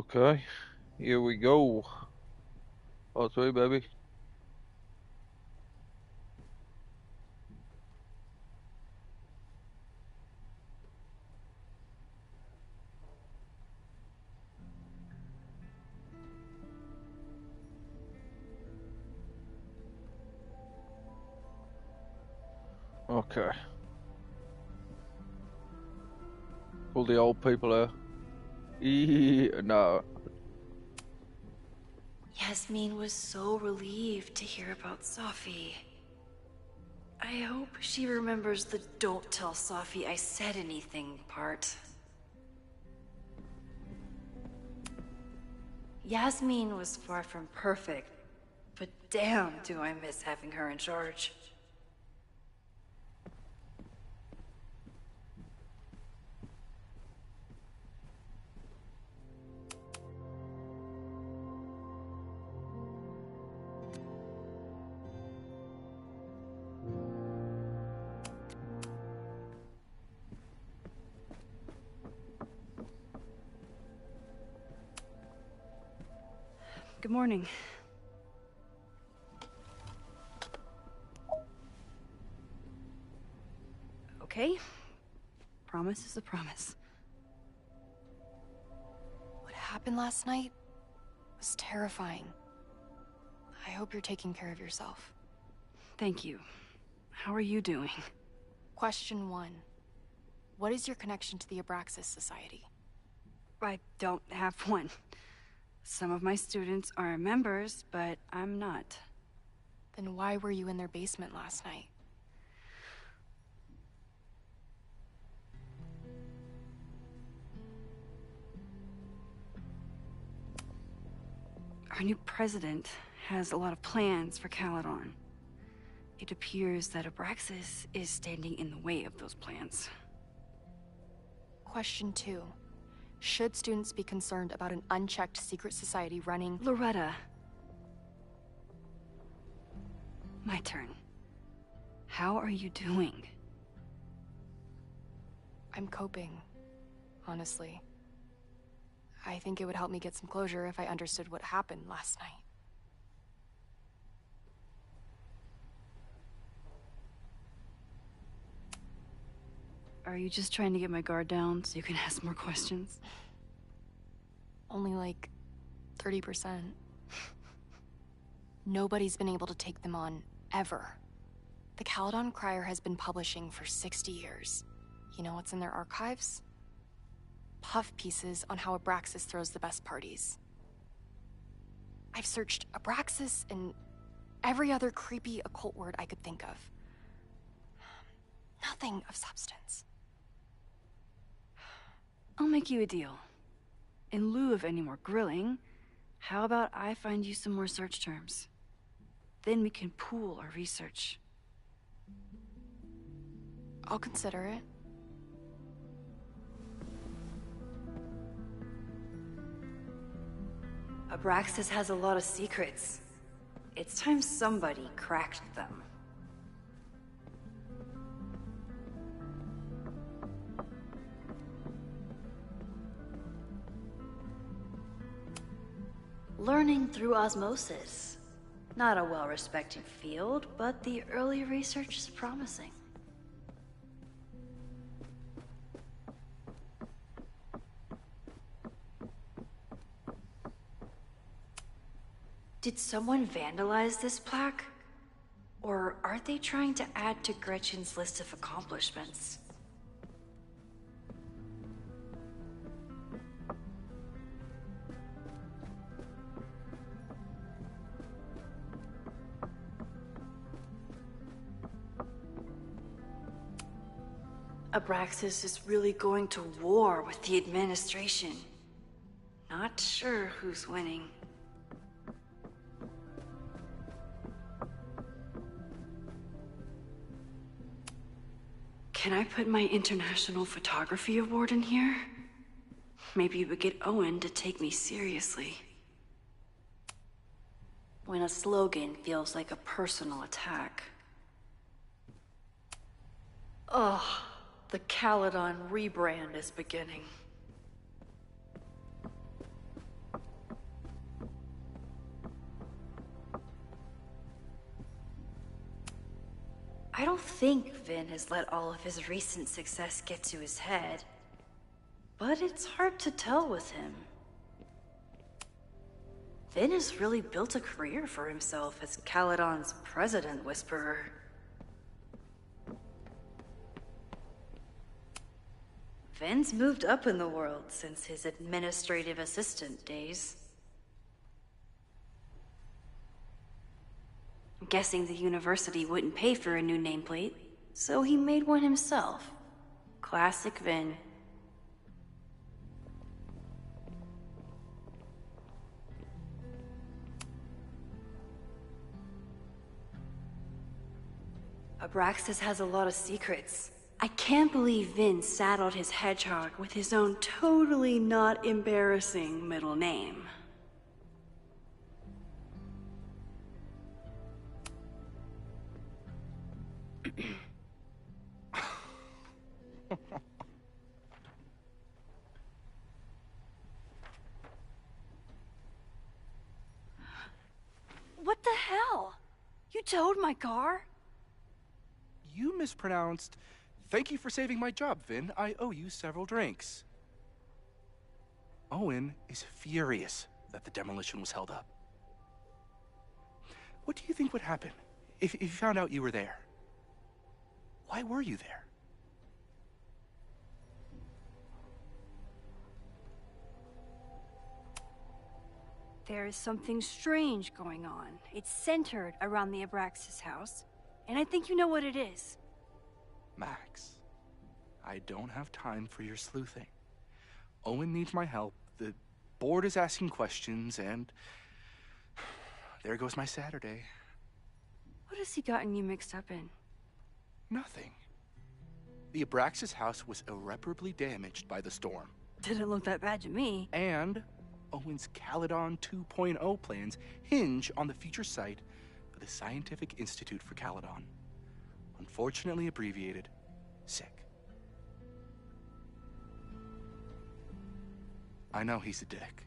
Okay, here we go. Oh, sorry, baby. Okay. All the old people there. No. Yasmin was so relieved to hear about Safi. I hope she remembers the "don't tell Safi I said anything" part. Yasmin was far from perfect, but damn do I miss having her in charge. Good morning. Okay. Promise is a promise. What happened last night was terrifying. I hope you're taking care of yourself. Thank you. How are you doing? Question 1. What is your connection to the Abraxas Society? I don't have one. Some of my students are members, but I'm not. Then why were you in their basement last night? Our new president has a lot of plans for Caledon. It appears that Abraxas is standing in the way of those plans. Question 2. Should students be concerned about an unchecked secret society running— Loretta. My turn. How are you doing? I'm coping, honestly. I think it would help me get some closure if I understood what happened last night. Are you just trying to get my guard down so you can ask more questions? Only like 30%. Nobody's been able to take them on, ever. The Caledon Crier has been publishing for 60 years. You know what's in their archives? Puff pieces on how Abraxas throws the best parties. I've searched Abraxas and every other creepy occult word I could think of. Nothing of substance. I'll make you a deal. In lieu of any more grilling, how about I find you some more search terms? Then we can pool our research. I'll consider it. Abraxas has a lot of secrets. It's time somebody cracked them. Learning through osmosis. Not a well-respected field, but the early research is promising. Did someone vandalize this plaque? Or are they trying to add to Gretchen's list of accomplishments? Abraxas is really going to war with the administration. Not sure who's winning. Can I put my International Photography Award in here? Maybe we get Owen to take me seriously. When a slogan feels like a personal attack. Ugh, the Caledon rebrand is beginning. I don't think Vin has let all of his recent success get to his head. But it's hard to tell with him. Vin has really built a career for himself as Caledon's president whisperer. Vin's moved up in the world since his administrative assistant days. I'm guessing the university wouldn't pay for a new nameplate, so he made one himself. Classic Vin. Abraxas has a lot of secrets. I can't believe Vin saddled his hedgehog with his own totally not embarrassing middle name. What the hell? You towed my car? You mispronounced, "Thank you for saving my job, Vin. I owe you several drinks." Owen is furious that the demolition was held up. What do you think would happen if you found out you were there? Why were you there? There is something strange going on. It's centered around the Abraxas house, and I think you know what it is. Max, I don't have time for your sleuthing. Owen needs my help, the board is asking questions, and there goes my Saturday. What has he gotten you mixed up in? Nothing. The Abraxas house was irreparably damaged by the storm. Didn't look that bad to me. And Owen's Caledon 2.0 plans hinge on the future site of the Scientific Institute for Caledon. Unfortunately abbreviated, SICK. I know he's a dick,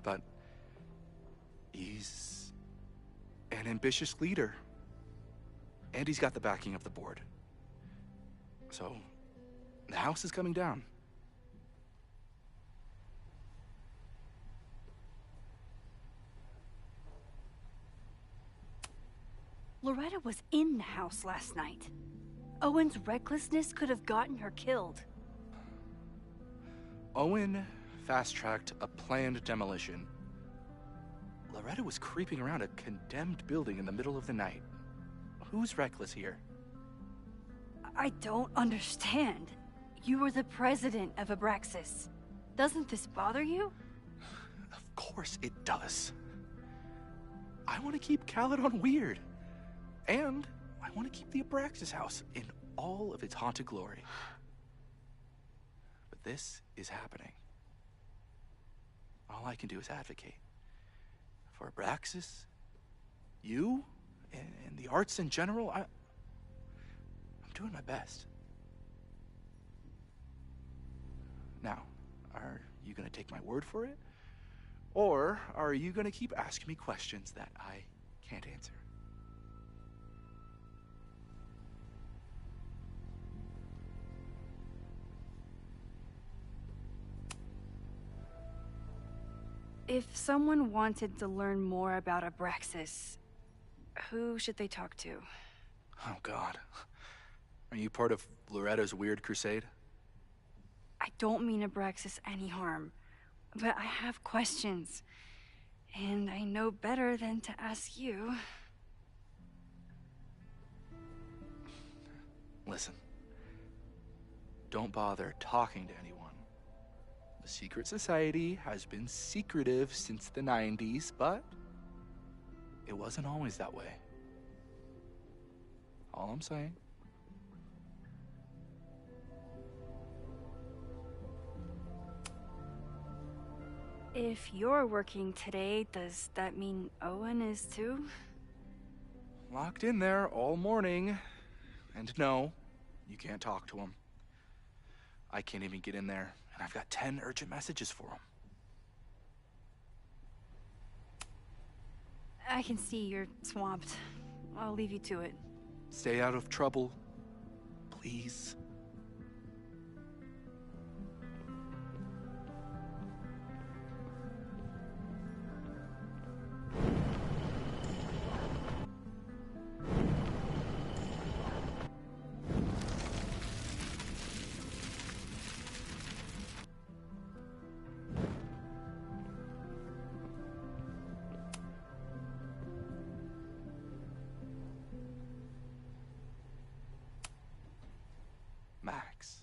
but he's an ambitious leader, and he's got the backing of the board. So, the house is coming down. Loretta was in the house last night. Owen's recklessness could have gotten her killed. Owen fast-tracked a planned demolition. Loretta was creeping around a condemned building in the middle of the night. Who's reckless here? I don't understand. You were the president of Abraxas. Doesn't this bother you? Of course it does. I want to keep Caledon weird. And I want to keep the Abraxas house in all of its haunted glory. But this is happening. All I can do is advocate. For Abraxas, you, and the arts in general, I'm doing my best. Now, are you gonna take my word for it? Or are you gonna keep asking me questions that I can't answer? If someone wanted to learn more about Abraxas, who should they talk to? Oh, God. Are you part of Loretta's weird crusade? I don't mean Abraxas any harm, but I have questions, and I know better than to ask you. Listen. Don't bother talking to anyone. The secret society has been secretive since the 90s, but it wasn't always that way. All I'm saying. If you're working today, does that mean Owen is too? Locked in there all morning. And no, you can't talk to him. I can't even get in there, and I've got 10 urgent messages for him. I can see you're swamped. I'll leave you to it. Stay out of trouble. Please. Max.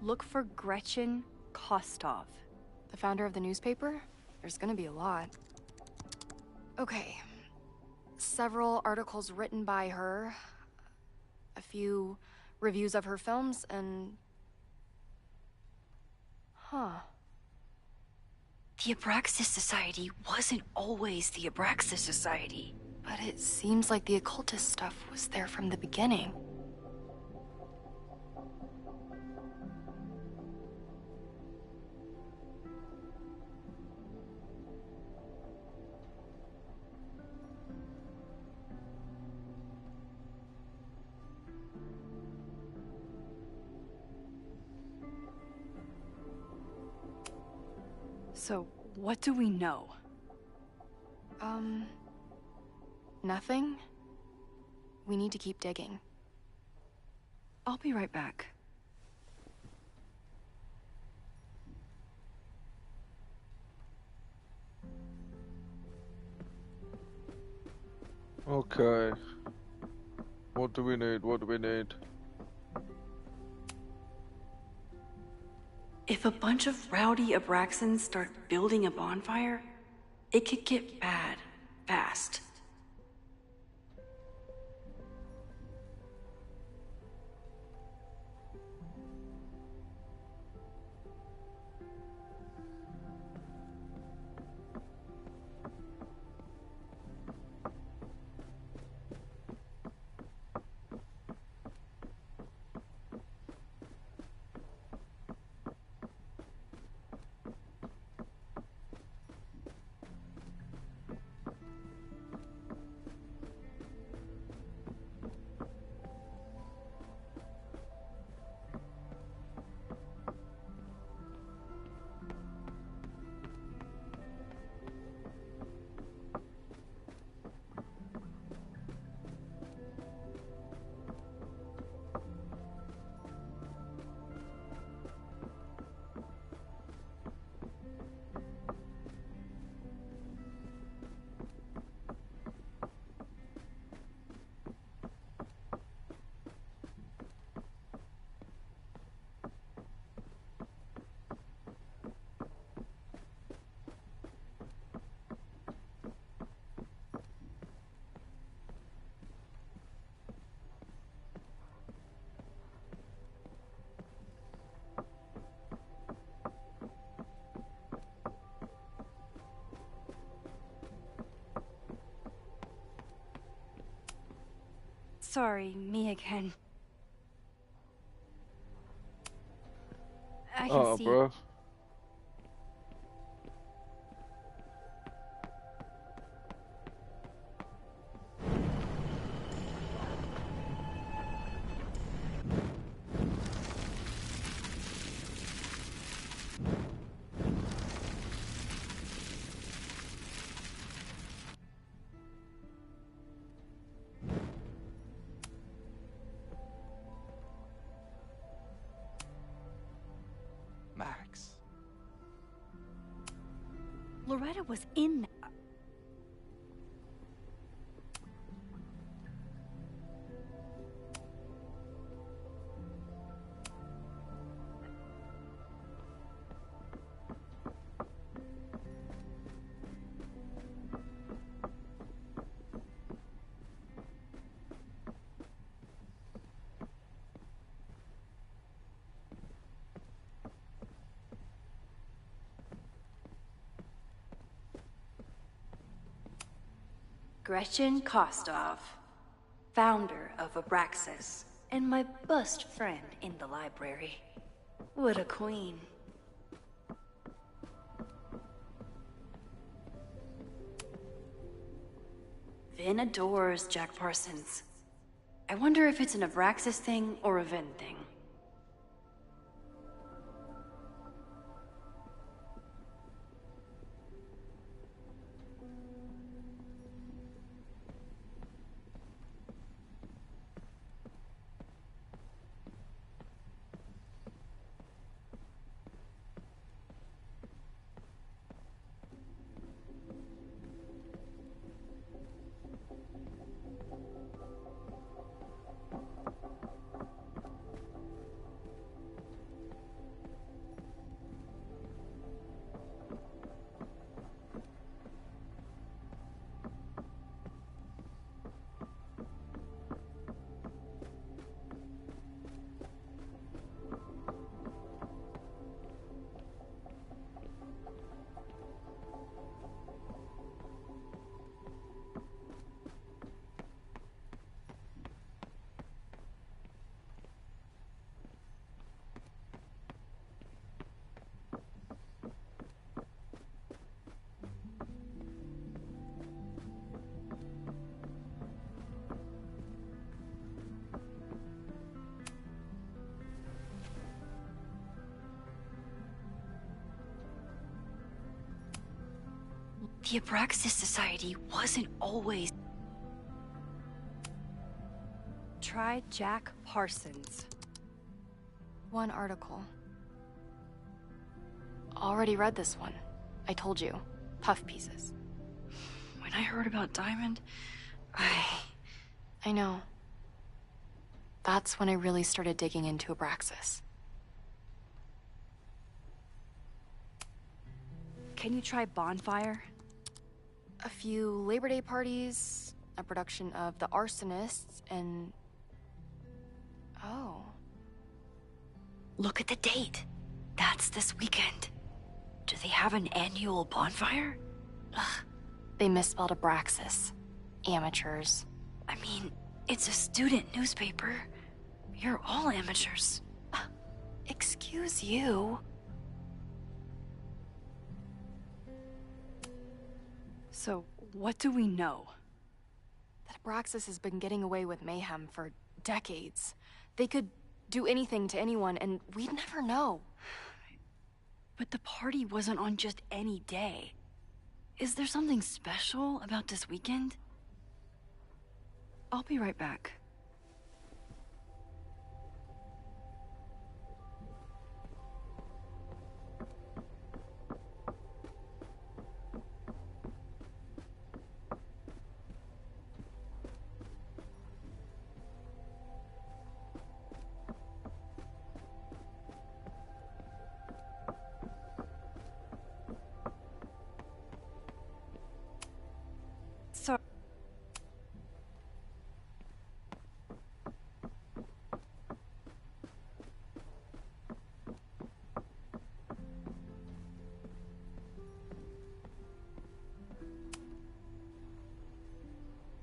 Look for Gretchen Kostov. The founder of the newspaper? There's gonna be a lot. Okay. Several articles written by her, a few reviews of her films, and... Huh. The Abraxas Society wasn't always the Abraxas Society. But it seems like the occultist stuff was there from the beginning. So, what do we know? Nothing? We need to keep digging. I'll be right back. Okay. What do we need? What do we need? If a bunch of rowdy Abraxans start building a bonfire, it could get bad fast. Sorry, me again. I can see. Bro. Max. Loretta was in. Gretchen Kostov, founder of Abraxas, and my best friend in the library. What a queen. Vin adores Jack Parsons. I wonder if it's an Abraxas thing or a Vin thing. The Abraxas Society wasn't always... Try Jack Parsons. One article. Already read this one. I told you. Puff pieces. When I heard about Diamond, I know. That's when I really started digging into Abraxas. Can you try Bonfire? A few Labor Day parties, a production of The Arsonists, and... Oh. Look at the date. That's this weekend. Do they have an annual bonfire? Ugh. They misspelled Abraxas. Amateurs. I mean, it's a student newspaper. You're all amateurs. Excuse you. So, what do we know? That Abraxas has been getting away with mayhem for decades. They could do anything to anyone, and we'd never know. But the party wasn't on just any day. Is there something special about this weekend? I'll be right back. So...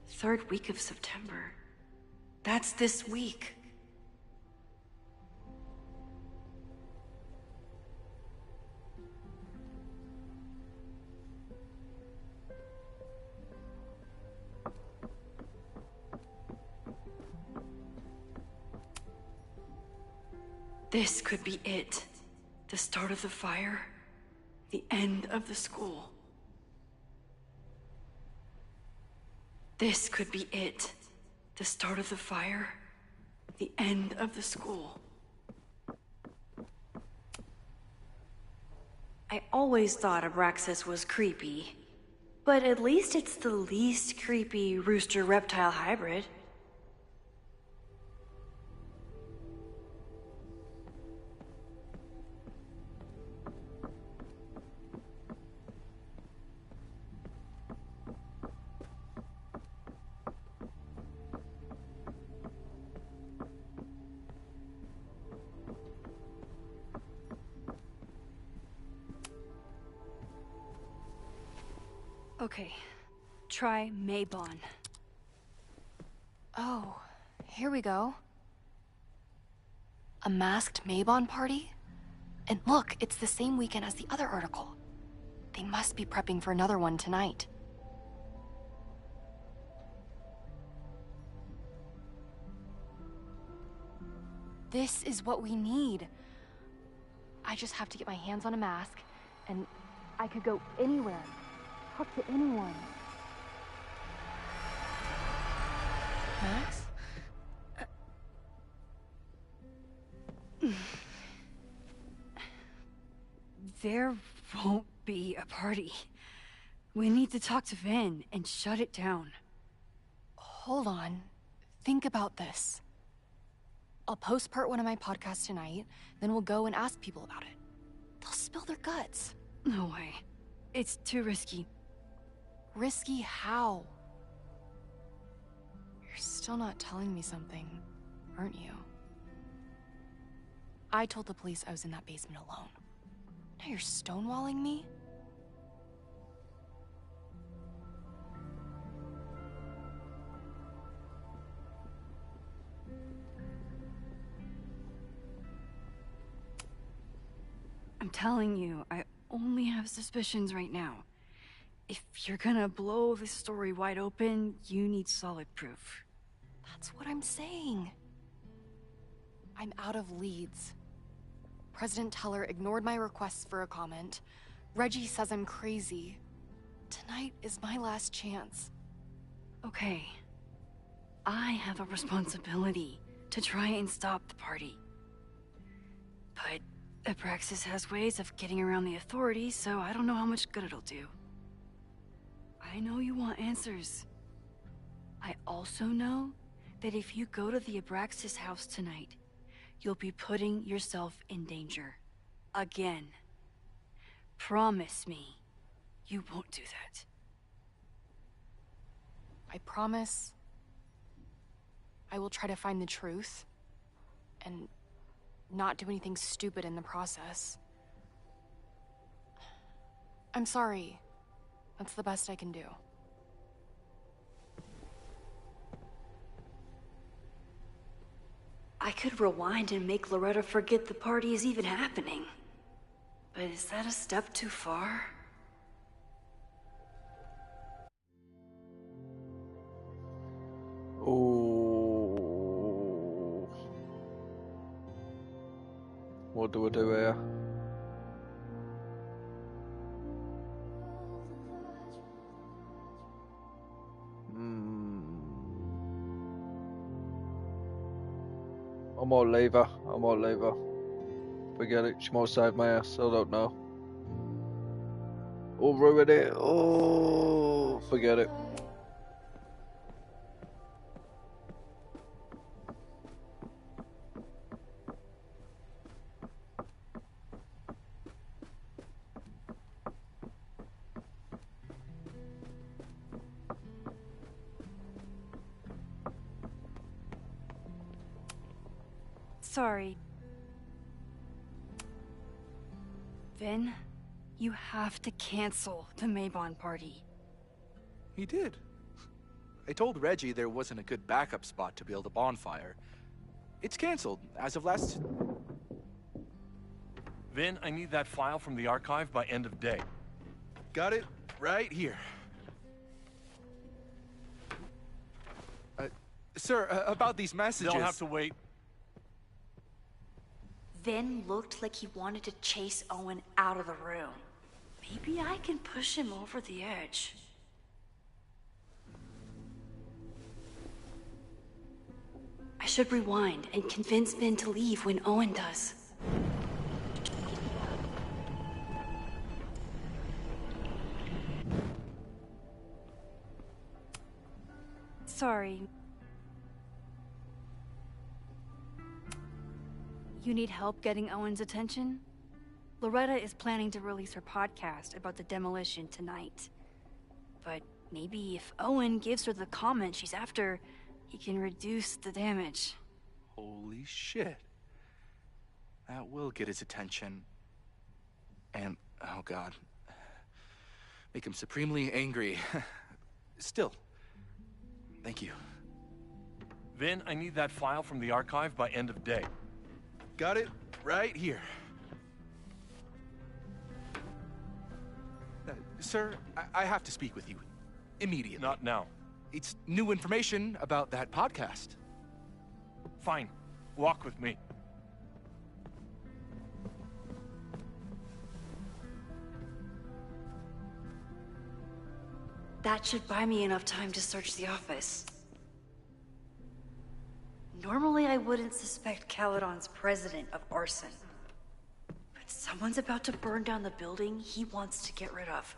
Third week of September. That's this week. This could be it. The start of the fire. The end of the school. This could be it. The start of the fire. The end of the school. I always thought Abraxas was creepy. But at least it's the least creepy rooster-reptile hybrid. Okay, Try Maybon. Oh, here we go. A masked Maybon party? And look, it's the same weekend as the other article. They must be prepping for another one tonight. This is what we need. I just have to get my hands on a mask, and I could go anywhere, talk to anyone. Max? There won't be a party. We need to talk to Vin and shut it down. Hold on. Think about this. I'll post part 1 of my podcast tonight, then we'll go and ask people about it. They'll spill their guts. No way. It's too risky. Risky how? You're still not telling me something, aren't you? I told the police I was in that basement alone. Now you're stonewalling me? I'm telling you, I only have suspicions right now. If you're gonna blow this story wide open, you need solid proof. That's what I'm saying. I'm out of leads. President Teller ignored my requests for a comment. Reggie says I'm crazy. Tonight is my last chance. Okay. I have a responsibility to try and stop the party. But Abraxas has ways of getting around the authorities, so I don't know how much good it'll do. I know you want answers. I also know that if you go to the Abraxas house tonight, you'll be putting yourself in danger. Again. Promise me you won't do that. I promise I will try to find the truth and not do anything stupid in the process. I'm sorry. That's the best I can do. I could rewind and make Loretta forget the party is even happening. But is that a step too far? Oh. What do we do here? I might leave her. I might leave her. Forget it. She might save my ass. I don't know. Or ruin it. Oh, forget it. Sorry. Vin, you have to cancel the Maybon party. He did. I told Reggie there wasn't a good backup spot to build a bonfire. It's canceled as of last... Vin, I need that file from the archive by end of day. Got it right here. Sir, about these messages... They'll have to wait. Vin looked like he wanted to chase Owen out of the room. Maybe I can push him over the edge. I should rewind and convince Vin to leave when Owen does. Sorry. You need help getting Owen's attention? Loretta is planning to release her podcast about the demolition tonight. But maybe if Owen gives her the comment she's after, he can reduce the damage. Holy shit. That will get his attention. And, oh god. Make him supremely angry. Still, thank you. Vin, I need that file from the archive by end of day. Got it right here. Sir, I have to speak with you. Immediately. Not now. It's new information about that podcast. Fine. Walk with me. That should buy me enough time to search the office. Normally I wouldn't suspect Caledon's president of arson. But someone's about to burn down the building he wants to get rid of.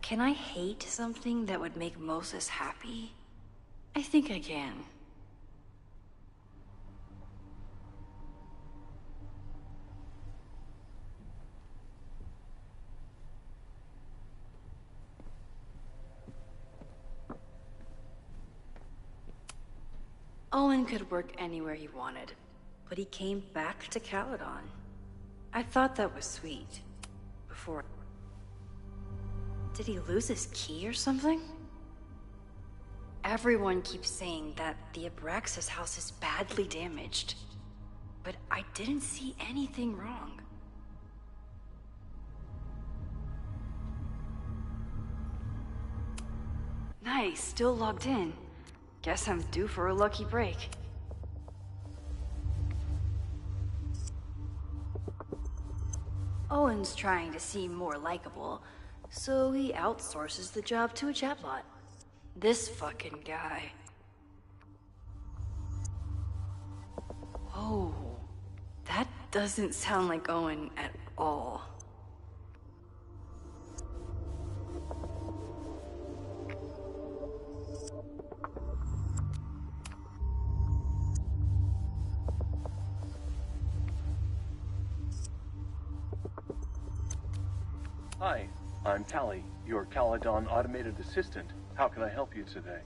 Can I hate something that would make Moses happy? I think I can. Owen could work anywhere he wanted, but he came back to Caledon. I thought that was sweet. Before... Did he lose his key or something? Everyone keeps saying that the Abraxas house is badly damaged, but I didn't see anything wrong. Nice, still logged in. Guess I'm due for a lucky break. Owen's trying to seem more likable, so he outsources the job to a chatbot. This fucking guy. Oh, that doesn't sound like Owen at all. Hi, I'm Tally, your Caledon automated assistant. How can I help you today?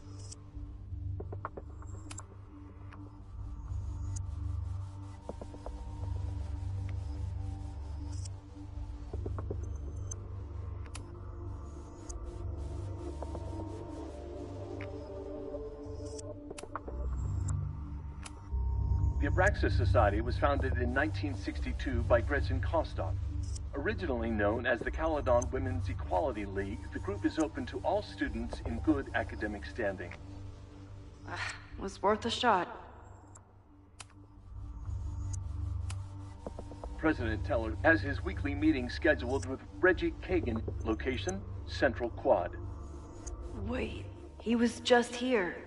The Abraxas Society was founded in 1962 by Gretchen Kostoff. Originally known as the Caledon Women's Equality League, the group is open to all students in good academic standing. Was worth a shot. President Teller has his weekly meeting scheduled with Reggie Kagan. Location, Central Quad. Wait, he was just here.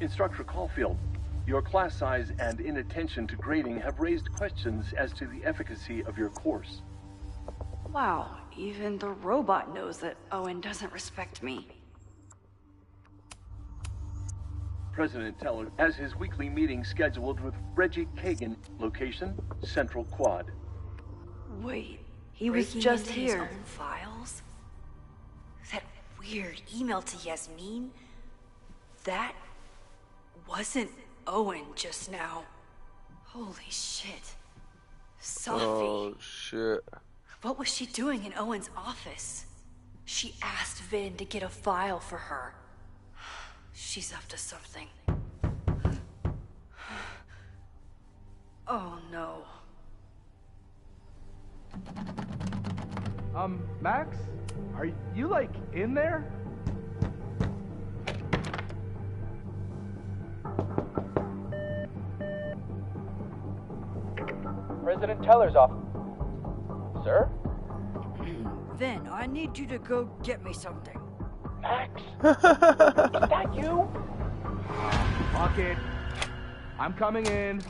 Instructor Caulfield, your class size and inattention to grading have raised questions as to the efficacy of your course. Wow, even the robot knows that Owen doesn't respect me. President Teller has his weekly meeting scheduled with Reggie Kagan. Location, Central Quad. Wait, he was Breaking just into his here. own files? That weird email to Yasmin? That wasn't Owen just now. Holy shit. Safi. Oh shit. What was she doing in Owen's office? She asked Vin to get a file for her. She's up to something. Oh no. Max? Are you, like, in there? President Teller's office. Sir? Vin, I need you to go get me something. Max? Is that you? Lock it. I'm coming in.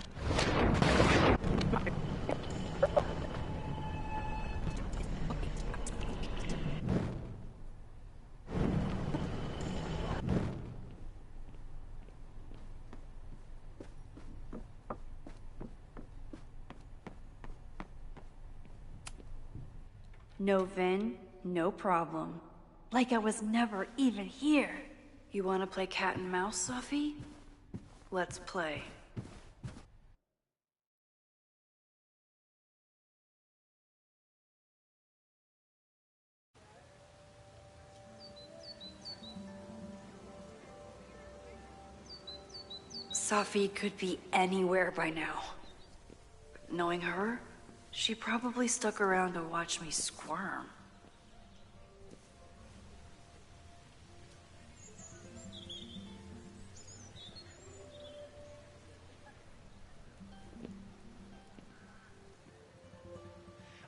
No Vin, no problem. Like I was never even here. You wanna play cat and mouse, Sophie? Let's play. Sophie could be anywhere by now. Knowing her, she probably stuck around to watch me squirm.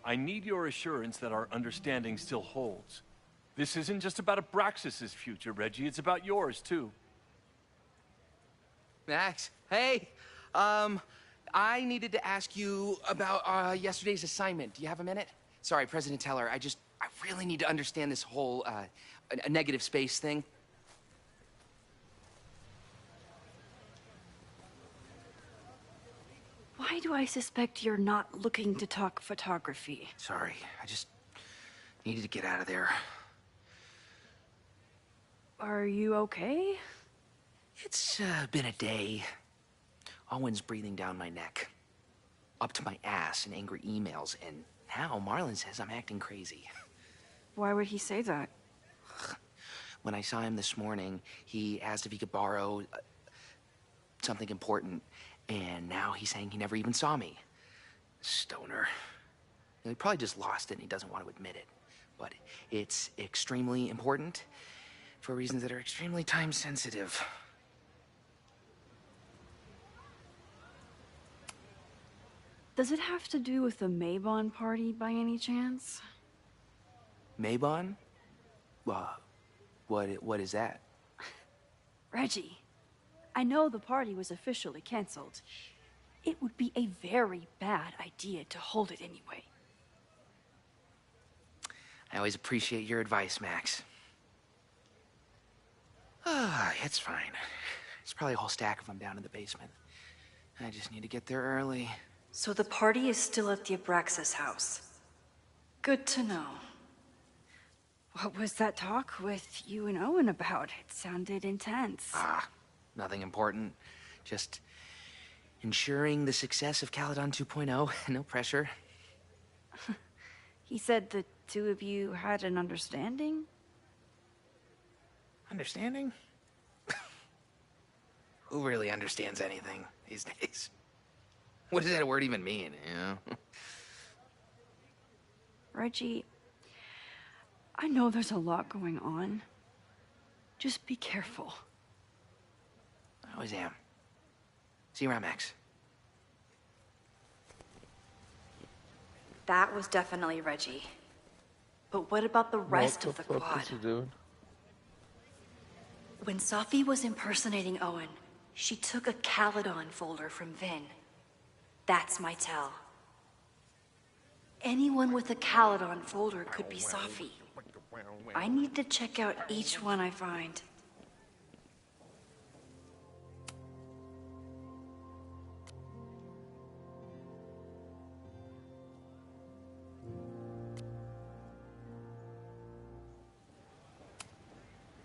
I need your assurance that our understanding still holds. This isn't just about Abraxas's future, Reggie. It's about yours, too. Max, hey! I needed to ask you about yesterday's assignment. Do you have a minute? Sorry, President Teller, I really need to understand this whole, a negative space thing. Why do I suspect you're not looking to talk photography? Sorry, I just needed to get out of there. Are you okay? It's been a day. Owen's breathing down my neck, up to my ass in angry emails, and now Marlon says I'm acting crazy. Why would he say that? When I saw him this morning, he asked if he could borrow something important, and now he's saying he never even saw me. Stoner. He probably just lost it and he doesn't want to admit it. But it's extremely important for reasons that are extremely time sensitive. Does it have to do with the Maybon party by any chance? Maybon? What is that? Reggie, I know the party was officially canceled. It would be a very bad idea to hold it anyway. I always appreciate your advice, Max. It's fine. There's probably a whole stack of them down in the basement. I just need to get there early. So the party is still at the Abraxas house. Good to know. What was that talk with you and Owen about? It sounded intense. Nothing important. Just ensuring the success of Caledon 2.0. No pressure. He said the two of you had an understanding? Understanding? Who really understands anything these days? What does that word even mean, you know? Reggie, I know there's a lot going on. Just be careful. I always am. See you around, Max. That was definitely Reggie. But what about the rest of the What quad? is he doing? When Sophie was impersonating Owen, she took a Caledon folder from Vin. That's my tell. Anyone with a Caledon folder could be Sophie. I need to check out each one I find.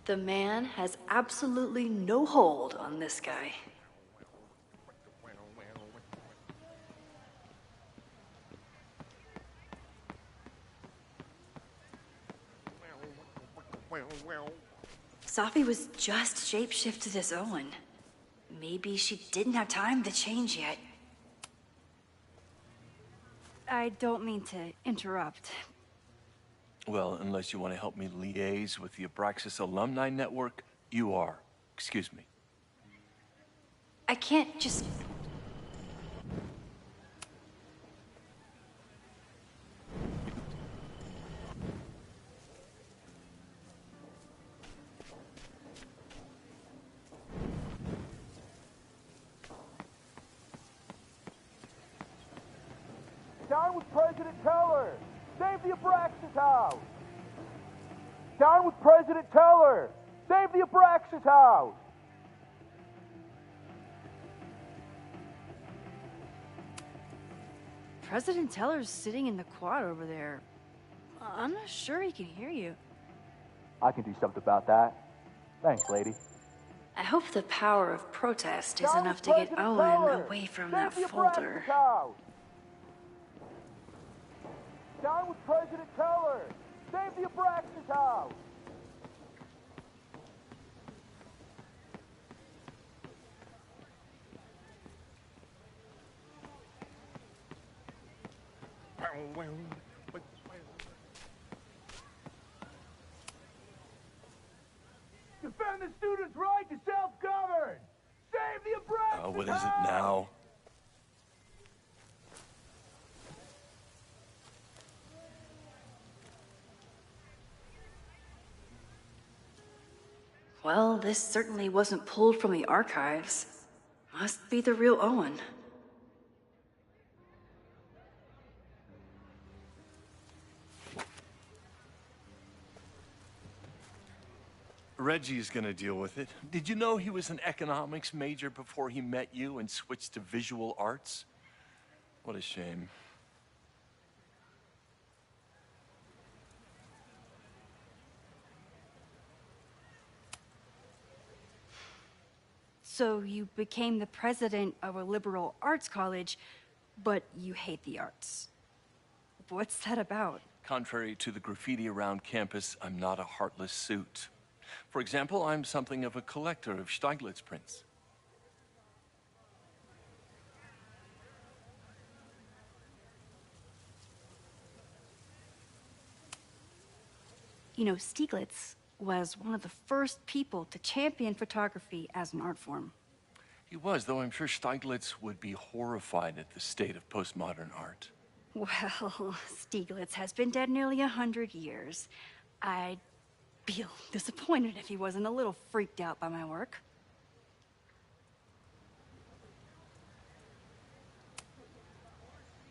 The man has absolutely no hold on this guy. Sophie was just shapeshifted as Owen. Maybe she didn't have time to change yet. I don't mean to interrupt. Well, unless you want to help me liaise with the Abraxas Alumni Network, you are. Excuse me. I can't just... Down with President Teller! Save the Abraxas house! Down with President Teller! Save the Abraxas house! President Teller's sitting in the quad over there. I'm not sure he can hear you. I can do something about that. Thanks, lady. I hope the power of protest is Down enough with to get President Owen Teller! away from Save that the folder. Abraxas house! Down with President Teller! Save the Abraxas house! Defend the students' right to self-govern! Save the Abraxas What is it now? Well, this certainly wasn't pulled from the archives. Must be the real Owen. Reggie's gonna deal with it. Did you know he was an economics major before he met you and switched to visual arts? What a shame. So you became the president of a liberal arts college, but you hate the arts. What's that about? Contrary to the graffiti around campus, I'm not a heartless suit. For example, I'm something of a collector of Stieglitz prints. You know, Stieglitz was one of the first people to champion photography as an art form. He was, though I'm sure Stieglitz would be horrified at the state of postmodern art. Well, Stieglitz has been dead nearly 100 years. I'd feel disappointed if he wasn't a little freaked out by my work.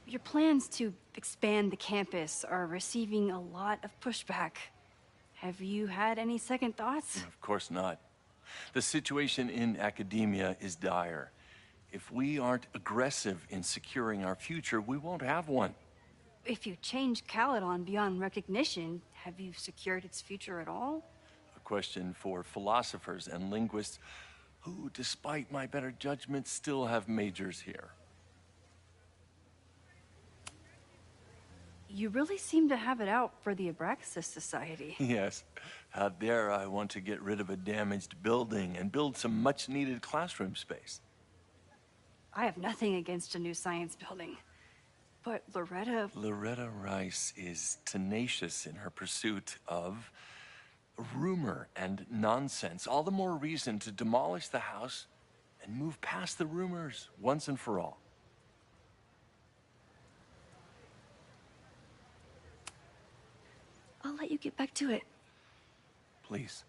Your plans to expand the campus are receiving a lot of pushback. Have you had any second thoughts? Of course not. The situation in academia is dire. If we aren't aggressive in securing our future, we won't have one. If you change Caledon beyond recognition, have you secured its future at all? A question for philosophers and linguists who, despite my better judgment, still have majors here. You really seem to have it out for the Abraxas Society. Yes. Out there, I want to get rid of a damaged building and build some much-needed classroom space. I have nothing against a new science building. But Loretta... Loretta Rice is tenacious in her pursuit of rumor and nonsense. All the more reason to demolish the house and move past the rumors once and for all. I'll let you get back to it. Please.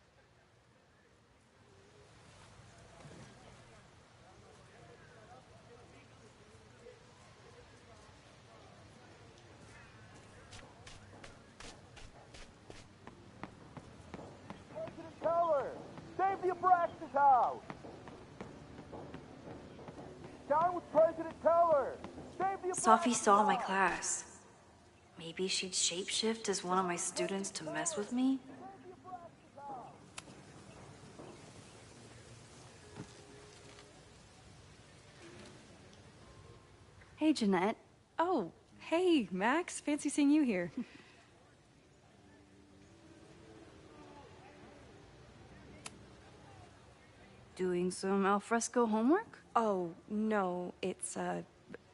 President Teller! Save the Abraxas house! Down with President Teller! Save the Abraxas Sophie saw house! my class. Maybe she'd shapeshift as one of my students to mess with me? Hey, Jeanette. Oh, hey, Max. Fancy seeing you here. Doing some alfresco homework? Oh, no, it's a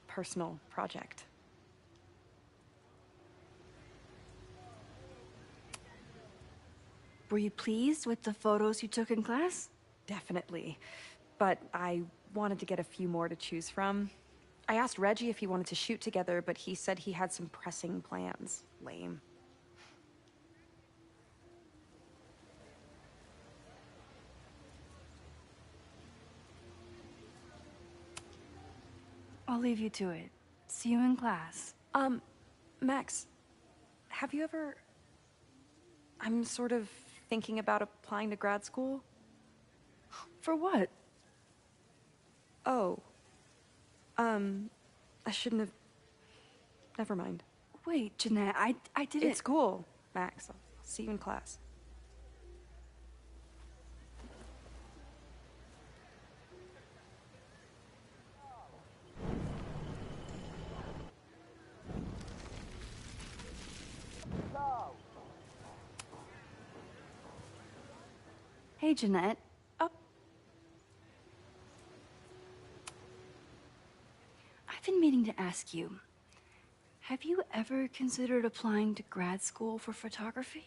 personal project. Were you pleased with the photos you took in class? Definitely. But I wanted to get a few more to choose from. I asked Reggie if he wanted to shoot together, but he said he had some pressing plans. Lame. I'll leave you to it. See you in class. Max, have you ever... I'm sort of thinking about applying to grad school. For what? Oh. I shouldn't have... Never mind. Wait, Jeanette, I didn't... It's cool, Max. I'll see you in class. Hey, Jeanette. Oh. I've been meaning to ask you, have you ever considered applying to grad school for photography?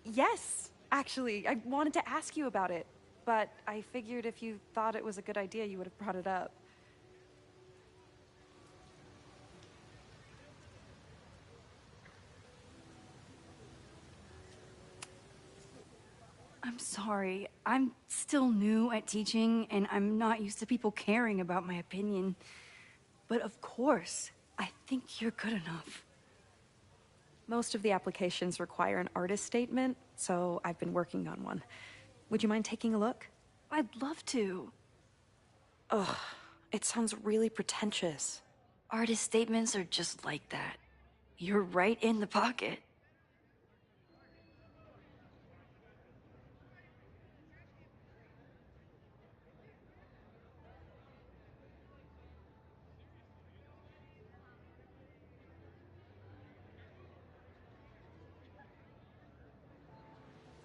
Yes, actually. I wanted to ask you about it, but I figured if you thought it was a good idea, you would have brought it up. I'm sorry. I'm still new at teaching, and I'm not used to people caring about my opinion. But of course, I think you're good enough. Most of the applications require an artist statement, so I've been working on one. Would you mind taking a look? I'd love to. Ugh, it sounds really pretentious. Artist statements are just like that. You're right in the pocket.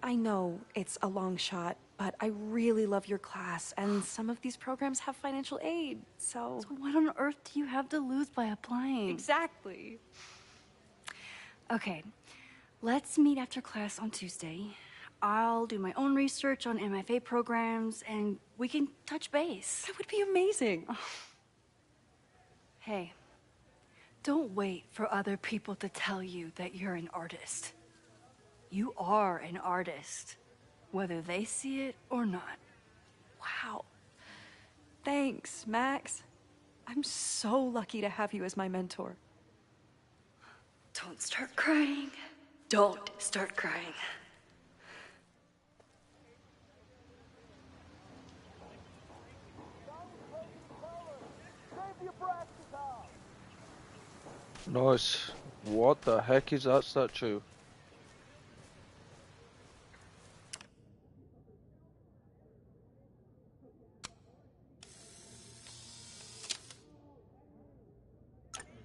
I know it's a long shot, but I really love your class, and some of these programs have financial aid, so... So what on earth do you have to lose by applying? Exactly. Okay, let's meet after class on Tuesday. I'll do my own research on MFA programs, and we can touch base. That would be amazing. Hey, don't wait for other people to tell you that you're an artist. You are an artist, whether they see it or not. Wow. Thanks, Max. I'm so lucky to have you as my mentor. Don't start crying. Don't start crying. Nice. What the heck is that statue?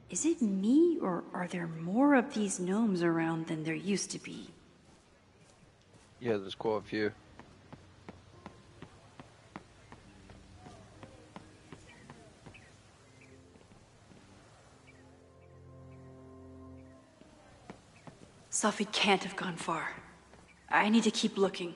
Is it me, or are there more of these gnomes around than there used to be? Yeah, there's quite a few. Sophie can't have gone far. I need to keep looking.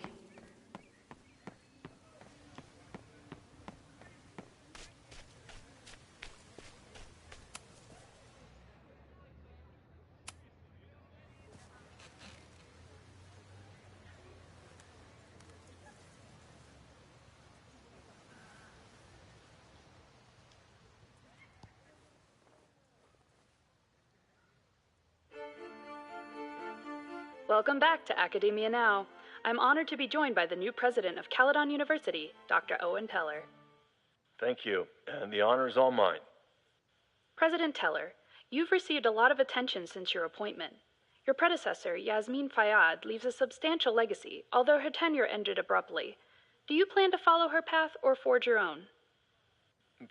Welcome back to Academia Now. I'm honored to be joined by the new president of Caledon University, Dr. Owen Teller. Thank you, and the honor is all mine. President Teller, you've received a lot of attention since your appointment. Your predecessor, Yasmin Fayyad, leaves a substantial legacy, although her tenure ended abruptly. Do you plan to follow her path or forge your own?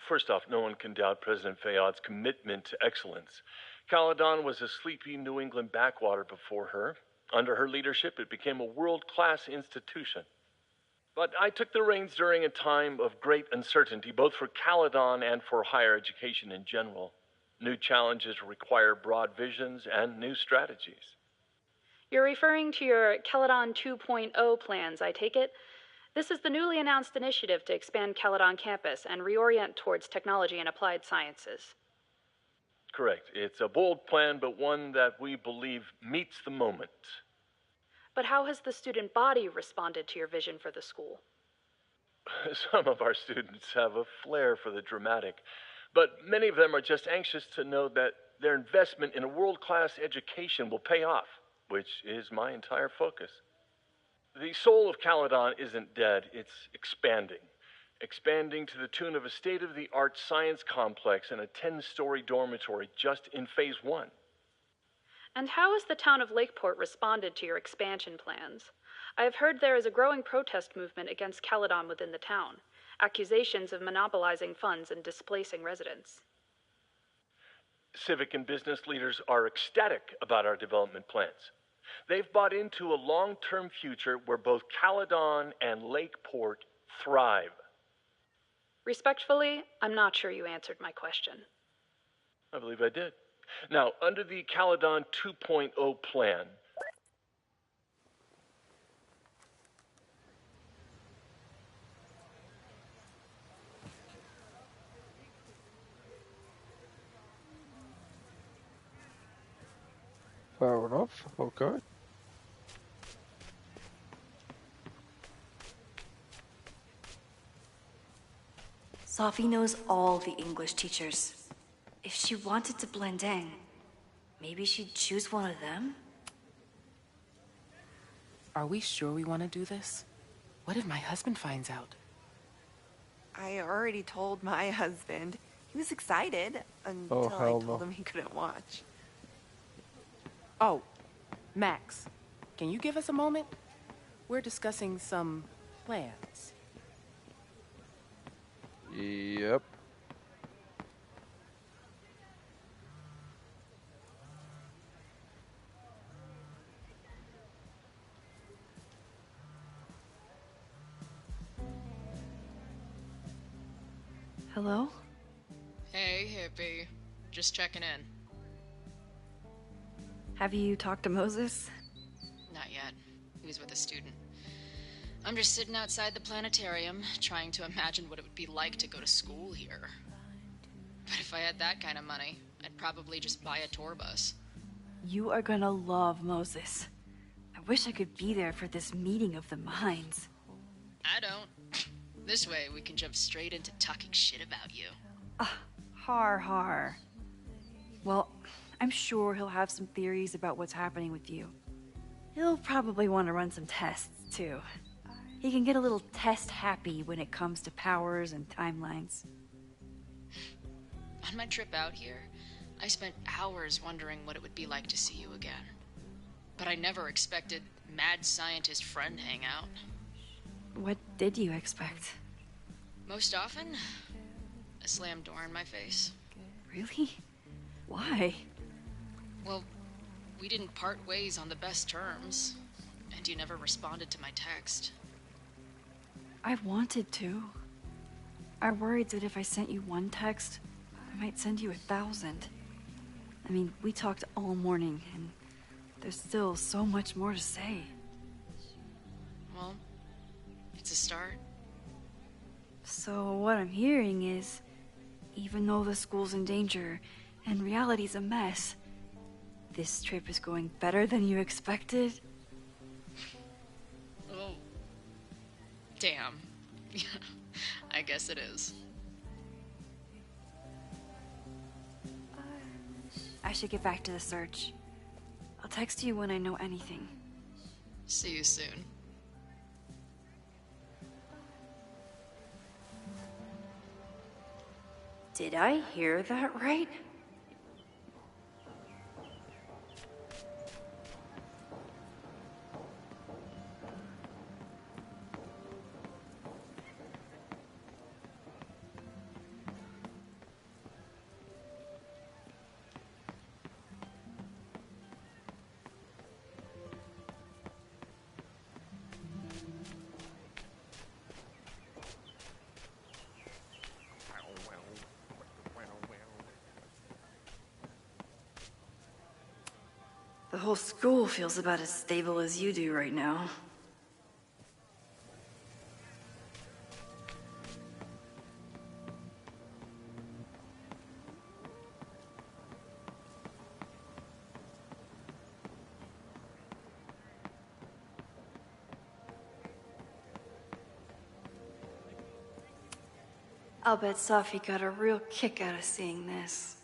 First off, no one can doubt President Fayyad's commitment to excellence. Caledon was a sleepy New England backwater before her. Under her leadership, it became a world-class institution. But I took the reins during a time of great uncertainty, both for Caledon and for higher education in general. New challenges require broad visions and new strategies. You're referring to your Caledon 2.0 plans, I take it? This is the newly announced initiative to expand Caledon campus and reorient towards technology and applied sciences. Correct. It's a bold plan, but one that we believe meets the moment. But how has the student body responded to your vision for the school? Some of our students have a flair for the dramatic, but many of them are just anxious to know that their investment in a world-class education will pay off, which is my entire focus. The soul of Caledon isn't dead, it's expanding. Expanding to the tune of a state-of-the-art science complex and a 10-story dormitory just in phase 1. And how has the town of Lakeport responded to your expansion plans? I have heard there is a growing protest movement against Caledon within the town, accusations of monopolizing funds and displacing residents. Civic and business leaders are ecstatic about our development plans. They've bought into a long-term future where both Caledon and Lakeport thrive. Respectfully, I'm not sure you answered my question. I believe I did. Now, under the Caledon 2.0 plan, Fair enough. Okay. Sophie knows all the English teachers. If she wanted to blend in, maybe she'd choose one of them? Are we sure we want to do this? What if my husband finds out? I already told my husband. He was excited until I told him he couldn't watch. Oh, Max, can you give us a moment? We're discussing some plans. Yep. Hello? Hey, hippie. Just checking in. Have you talked to Moses? Not yet. He was with a student. I'm just sitting outside the planetarium, trying to imagine what it would be like to go to school here. But if I had that kind of money, I'd probably just buy a tour bus. You are gonna love Moses. I wish I could be there for this meeting of the minds. I don't. This way, we can jump straight into talking shit about you. Har har. Well, I'm sure he'll have some theories about what's happening with you. He'll probably want to run some tests, too. He can get a little test-happy when it comes to powers and timelines. On my trip out here, I spent hours wondering what it would be like to see you again. But I never expected mad scientist friend hangout. What did you expect? Most often, a slam door in my face. Really? Why? Well, we didn't part ways on the best terms, and you never responded to my text. I wanted to. I worried that if I sent you one text, I might send you 1,000. I mean, we talked all morning, and there's still so much more to say. Well, it's a start. So what I'm hearing is, even though the school's in danger and reality's a mess, this trip is going better than you expected? Oh. Damn. I guess it is. I should get back to the search. I'll text you when I know anything. See you soon. Did I hear that right? The whole school feels about as stable as you do right now. I'll bet Sophie got a real kick out of seeing this.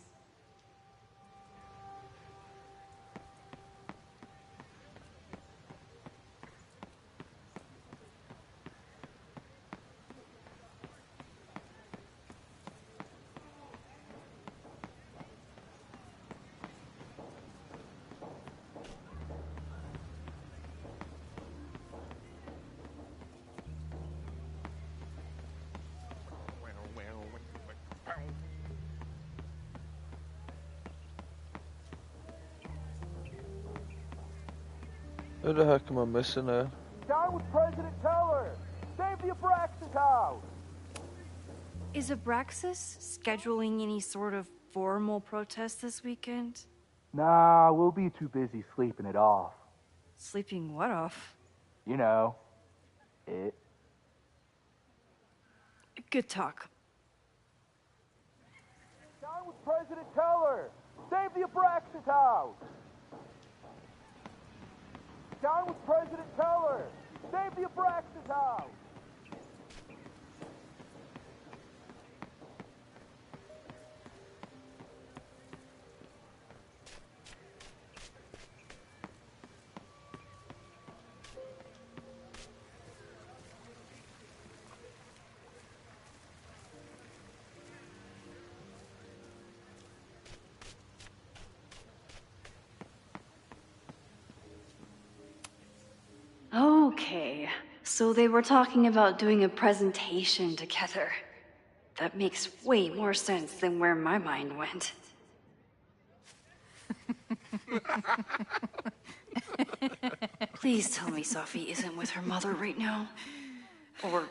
Who the heck am I missing there? Down with President Teller! Save the Abraxas house! Is Abraxas scheduling any sort of formal protest this weekend? Nah, we'll be too busy sleeping it off. Sleeping what off? You know, it. Good talk. Down with President Teller! Save the Abraxas house! Down with President Teller! Save the Abraxas house! Okay, so they were talking about doing a presentation together. That makes way more sense than where my mind went. Please tell me Sophie isn't with her mother right now. Or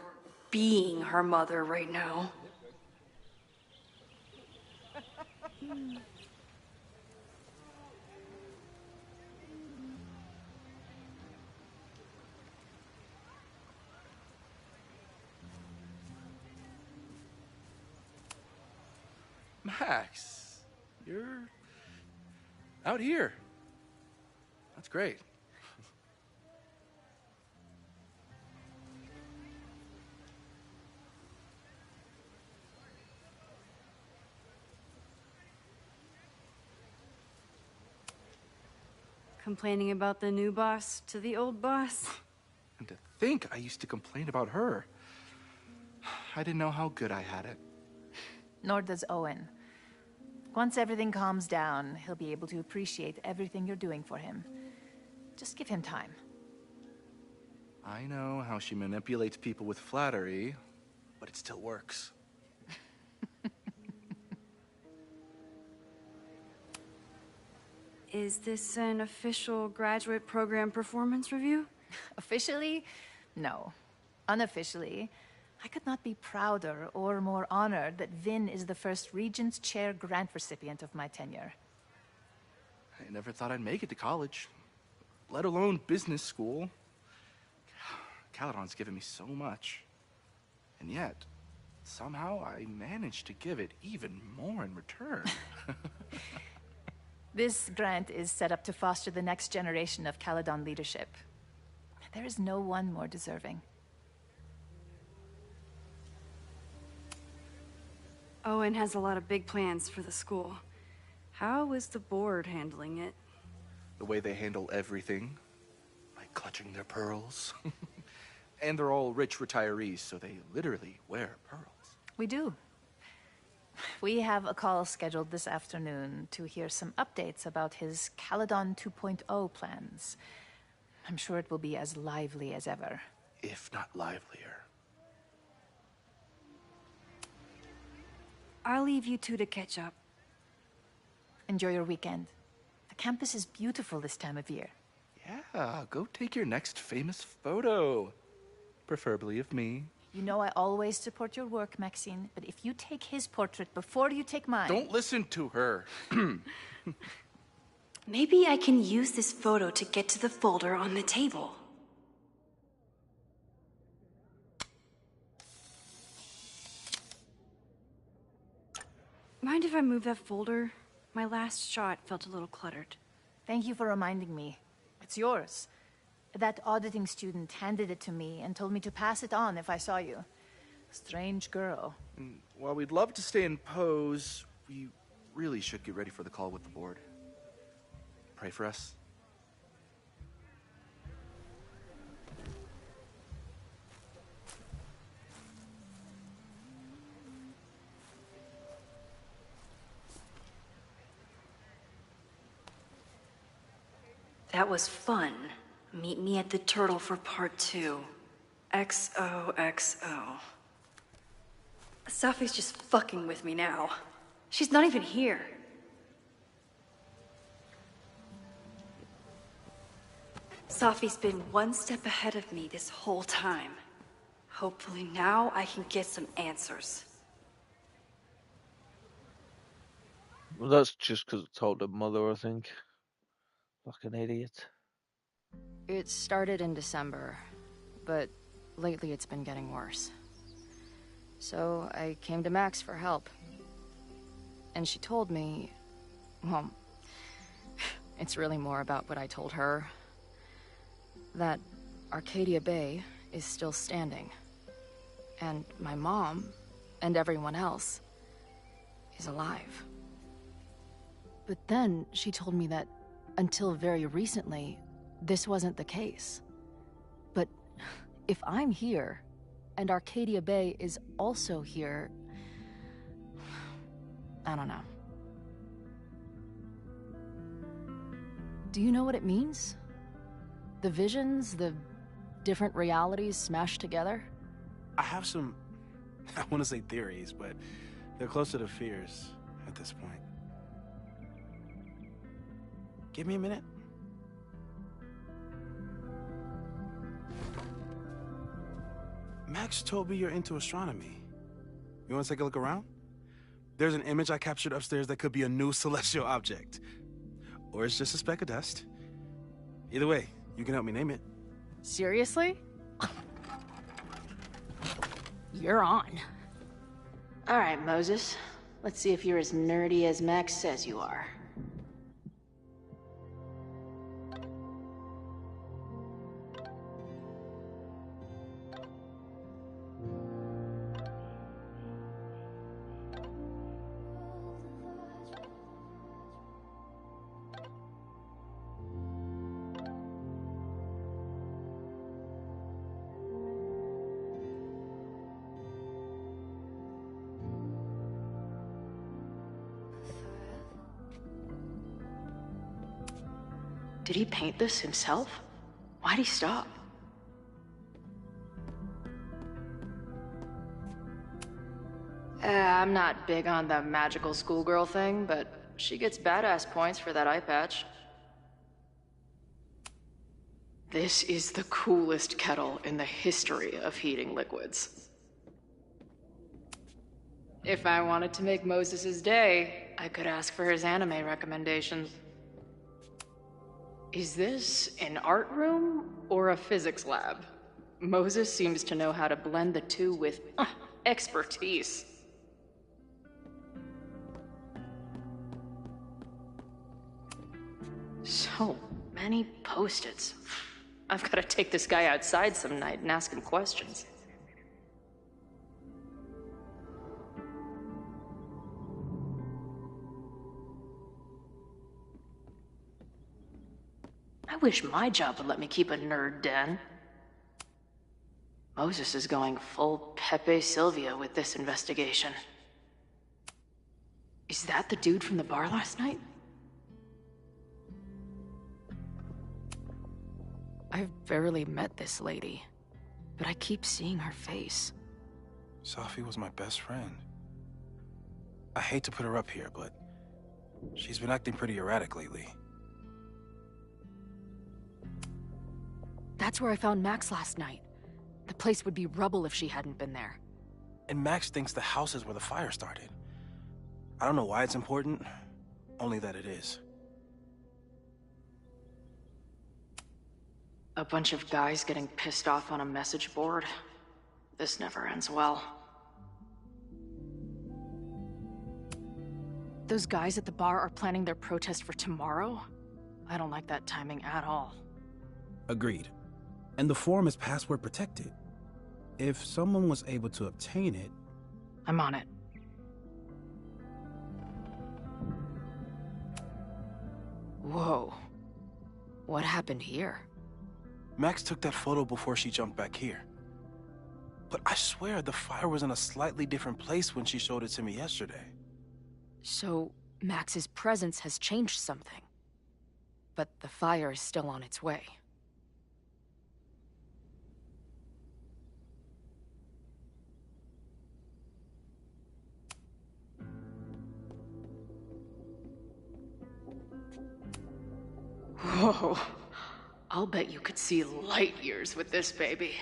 being her mother right now. Max, you're out here. That's great. Complaining about the new boss to the old boss? And to think I used to complain about her. I didn't know how good I had it. Nor does Owen. Once everything calms down, he'll be able to appreciate everything you're doing for him. Just give him time. I know how she manipulates people with flattery, but it still works. Is this an official graduate program performance review? Officially? No. Unofficially, I could not be prouder or more honored that Vin is the first Regents Chair grant recipient of my tenure. I never thought I'd make it to college, let alone business school. Caledon's given me so much. And yet, somehow I managed to give it even more in return. This grant is set up to foster the next generation of Caledon leadership. There is no one more deserving. Owen has a lot of big plans for the school. How is the board handling it? The way they handle everything, like clutching their pearls. And they're all rich retirees, so they literally wear pearls. We do. We have a call scheduled this afternoon to hear some updates about his Caledon 2.0 plans. I'm sure it will be as lively as ever. If not livelier. I'll leave you two to catch up. Enjoy your weekend. The campus is beautiful this time of year. Yeah, go take your next famous photo. Preferably of me. You know I always support your work, Maxine, but if you take his portrait before you take mine... Don't listen to her. Maybe I can use this photo to get to the folder on the table. Mind if I move that folder? My last shot felt a little cluttered. Thank you for reminding me. It's yours. That auditing student handed it to me and told me to pass it on if I saw you. Strange girl. While we'd love to stay in pose, we really should get ready for the call with the board. Pray for us. That was fun. Meet me at the Turtle for part 2. XOXO. Sophie's just fucking with me now. She's not even here. Safi's been one step ahead of me this whole time. Hopefully now I can get some answers. Well, that's just because I told her mother, I think. Fucking idiot. It started in December, but lately it's been getting worse. So I came to Max for help. And she told me, well, it's really more about what I told her. That Arcadia Bay is still standing. And my mom, and everyone else, is alive. But then she told me that until very recently, this wasn't the case. But if I'm here, and Arcadia Bay is also here, I don't know. Do you know what it means? The visions, the different realities smashed together? I have some, I want to say theories, but they're closer to fears at this point. Give me a minute. Max told me you're into astronomy. You want to take a look around? There's an image I captured upstairs that could be a new celestial object. Or it's just a speck of dust. Either way, you can help me name it. Seriously? You're on. All right, Moses. Let's see if you're as nerdy as Max says you are. Did he paint this himself? Why'd he stop? I'm not big on the magical schoolgirl thing, but she gets badass points for that eye patch. This is the coolest kettle in the history of heating liquids. If I wanted to make Moses' day, I could ask for his anime recommendations. Is this an art room or a physics lab? Moses seems to know how to blend the two with expertise. So many post-its. I've got to take this guy outside some night and ask him questions. I wish my job would let me keep a nerd den. Moses is going full Pepe Silvia with this investigation. Is that the dude from the bar last night? I've barely met this lady, but I keep seeing her face. Safi was my best friend. I hate to put her up here, but she's been acting pretty erratic lately. That's where I found Max last night. The place would be rubble if she hadn't been there. And Max thinks the house is where the fire started. I don't know why it's important, only that it is. A bunch of guys getting pissed off on a message board. This never ends well. Those guys at the bar are planning their protest for tomorrow? I don't like that timing at all. Agreed. And the forum is password protected. If someone was able to obtain it... I'm on it. Whoa. What happened here? Max took that photo before she jumped back here. But I swear the fire was in a slightly different place when she showed it to me yesterday. So, Max's presence has changed something. But the fire is still on its way. Whoa. I'll bet you could see light years with this baby.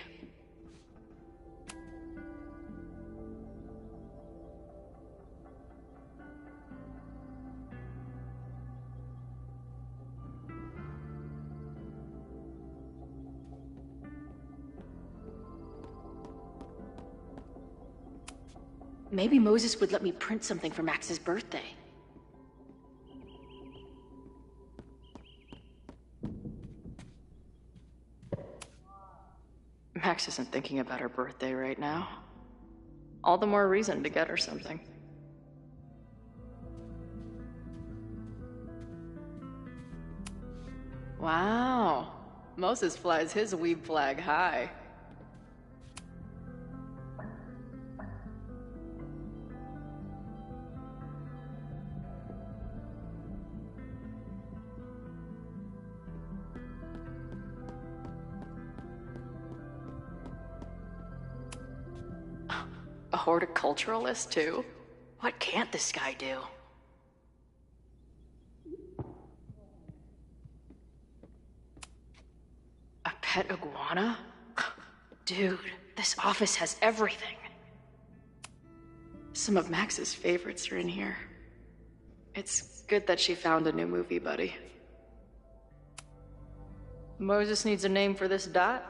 Maybe Moses would let me print something for Max's birthday. Max isn't thinking about her birthday right now. All the more reason to get her something. Wow. Moses flies his weeb flag high. A horticulturalist, too? What can't this guy do? A pet iguana? Dude, this office has everything. Some of Max's favorites are in here. It's good that she found a new movie buddy. Moses needs a name for this dot.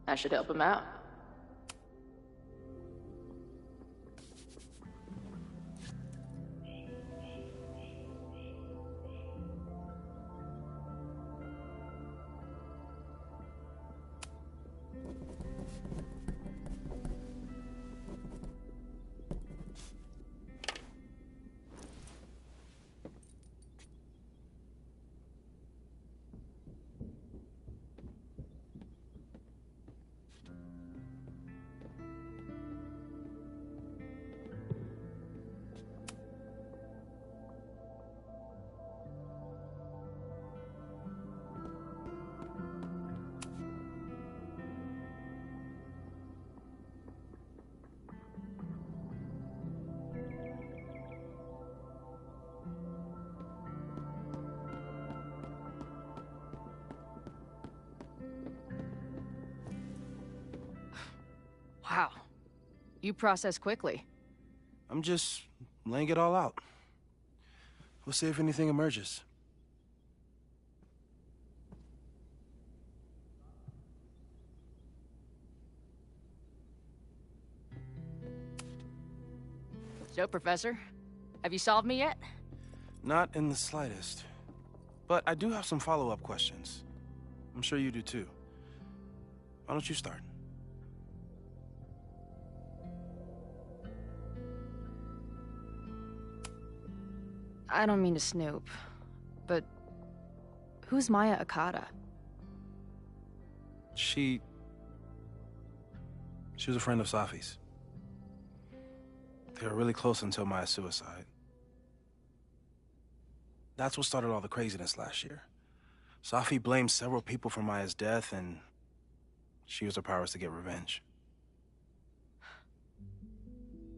I should help him out. Wow. You process quickly. I'm just laying it all out. We'll see if anything emerges. So, Professor, have you solved me yet? Not in the slightest. But I do have some follow-up questions. I'm sure you do too. Why don't you start? I don't mean to snoop, but who's Maya Okada? She was a friend of Safi's. They were really close until Maya's suicide. That's what started all the craziness last year. Safi blamed several people for Maya's death, and she used her powers to get revenge.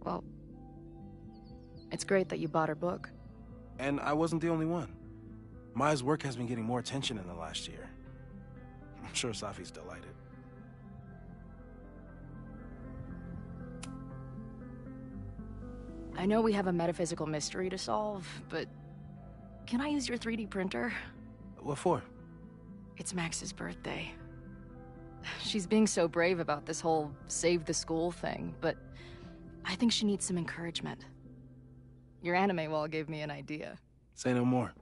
Well, it's great that you bought her book. And I wasn't the only one. Maya's work has been getting more attention in the last year. I'm sure Safi's delighted. I know we have a metaphysical mystery to solve, but can I use your 3D printer? What for? It's Max's birthday. She's being so brave about this whole save the school thing, but I think she needs some encouragement. Your anime wall gave me an idea. Say no more.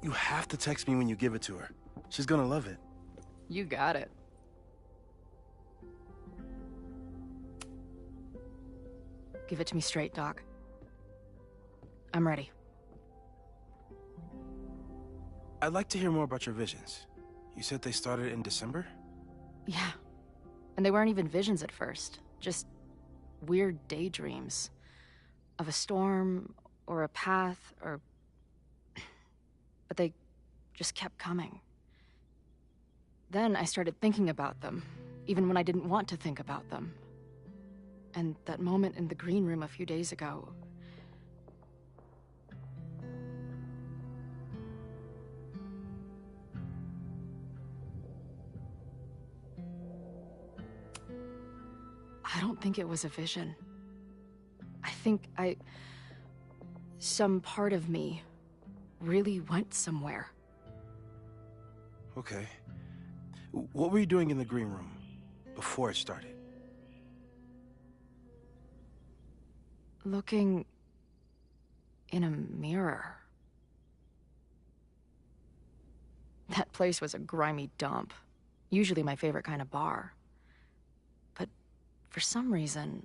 You have to text me when you give it to her. She's gonna love it. You got it. Give it to me straight, Doc. I'm ready. I'd like to hear more about your visions. You said they started in December? Yeah. And they weren't even visions at first. Just weird daydreams. Of a storm, or a path, or... But they just kept coming. Then I started thinking about them, even when I didn't want to think about them. And that moment in the green room a few days ago... I don't think it was a vision. I think some part of me really went somewhere. Okay. What were you doing in the green room before it started? Looking in a mirror. That place was a grimy dump. Usually my favorite kind of bar. But for some reason,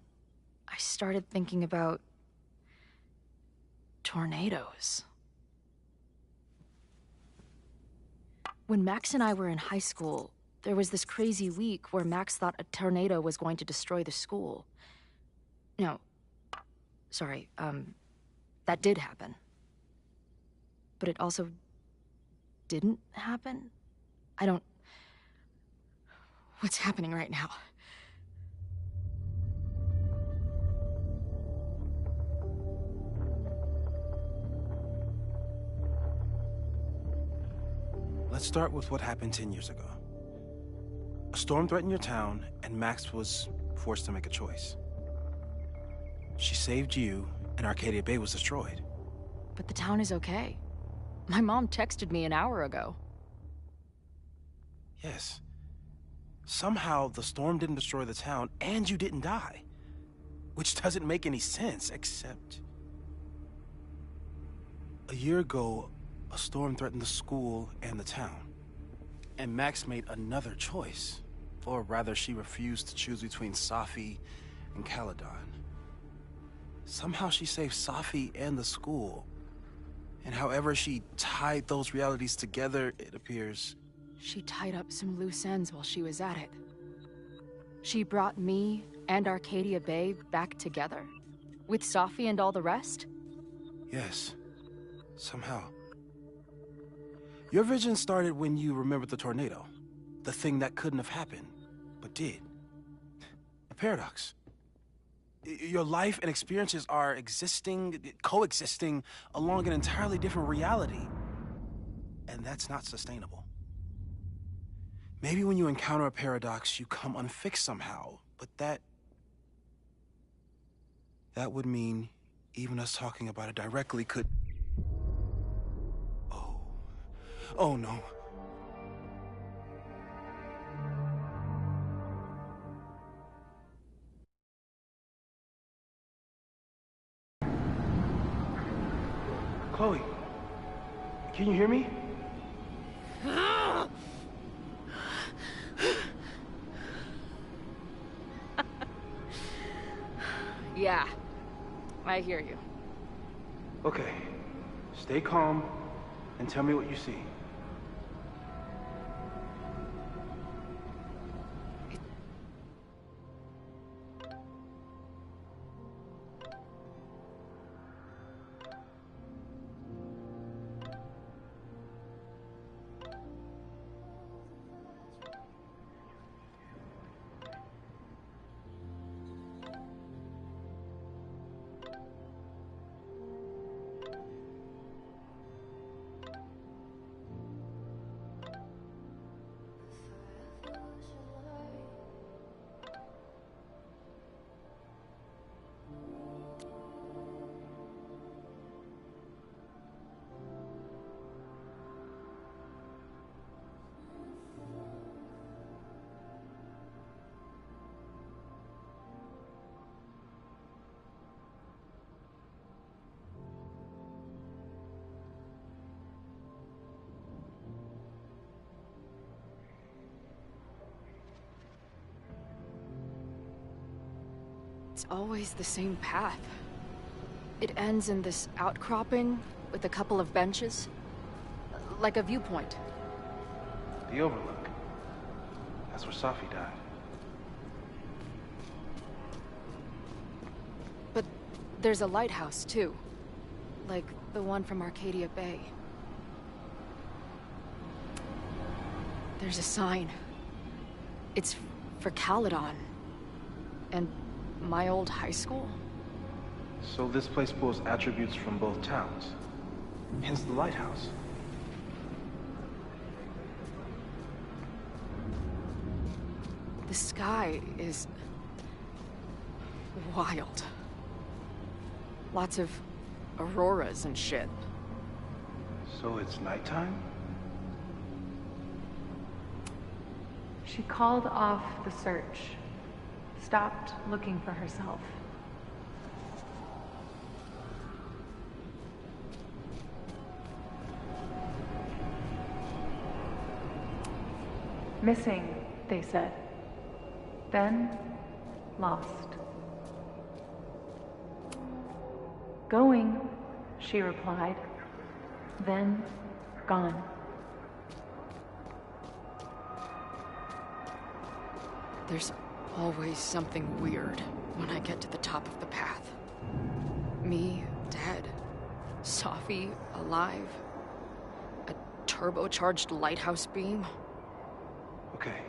I started thinking about tornadoes. When Max and I were in high school, there was this crazy week where Max thought a tornado was going to destroy the school. No, sorry, that did happen. But it also didn't happen? What's happening right now? Let's start with what happened 10 years ago. A storm threatened your town, and Max was forced to make a choice. She saved you, and Arcadia Bay was destroyed. But the town is okay. My mom texted me an hour ago. Yes. Somehow, the storm didn't destroy the town, and you didn't die. Which doesn't make any sense, except... A year ago, a storm threatened the school and the town. And Max made another choice. Or rather, she refused to choose between Safi and Caledon. Somehow she saved Safi and the school. And however she tied those realities together, it appears... She tied up some loose ends while she was at it. She brought me and Arcadia Bay back together. With Safi and all the rest? Yes. Somehow. Your vision started when you remembered the tornado. The thing that couldn't have happened, but did. A paradox. Your life and experiences are coexisting along an entirely different reality. And that's not sustainable. Maybe when you encounter a paradox, you come unfixed somehow, but that would mean even us talking about it directly could... Oh no. Chloe, can you hear me? Yeah, I hear you. Okay, stay calm and tell me what you see. It's always the same path. It ends in this outcropping with a couple of benches. Like a viewpoint. The Overlook. That's where Safi died. But there's a lighthouse, too. Like the one from Arcadia Bay. There's a sign. It's for Caledon. And my old high school. So this place pulls attributes from both towns. Hence the lighthouse. The sky is wild. Lots of auroras and shit. So it's nighttime? She called off the search. Stopped looking for herself. Missing, they said. Then, lost. Going, she replied. Then, gone. There's always something weird when I get to the top of the path. Me, dead. Safi, alive. A turbocharged lighthouse beam. Okay.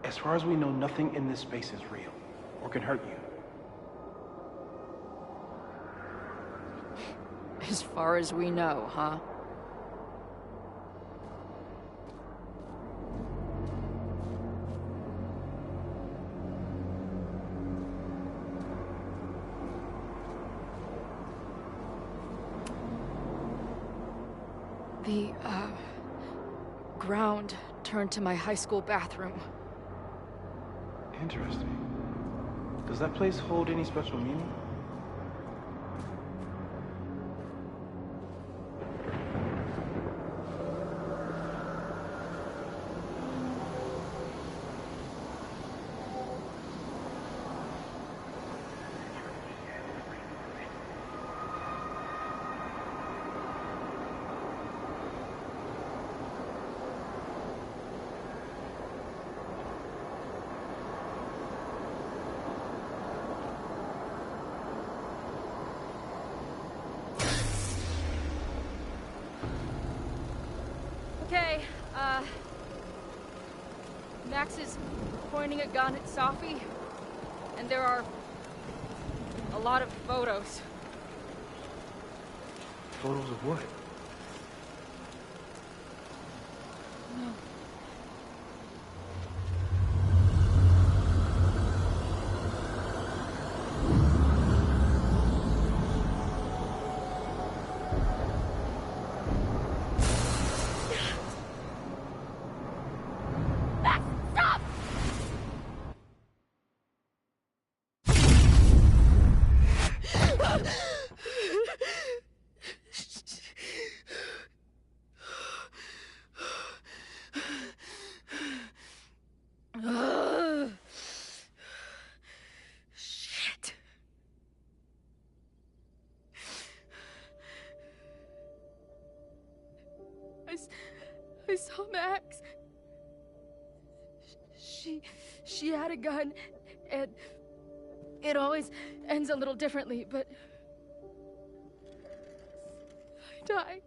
As far as we know, nothing in this space is real, or can hurt you. As far as we know, huh? The, ground turned to my high school bathroom. Interesting. Does that place hold any special meaning? Okay, Max is pointing a gun at Safi, and there are a lot of photos. Photos of what? No. Shit. I saw Max. She had a gun, and it always ends a little differently, but I died.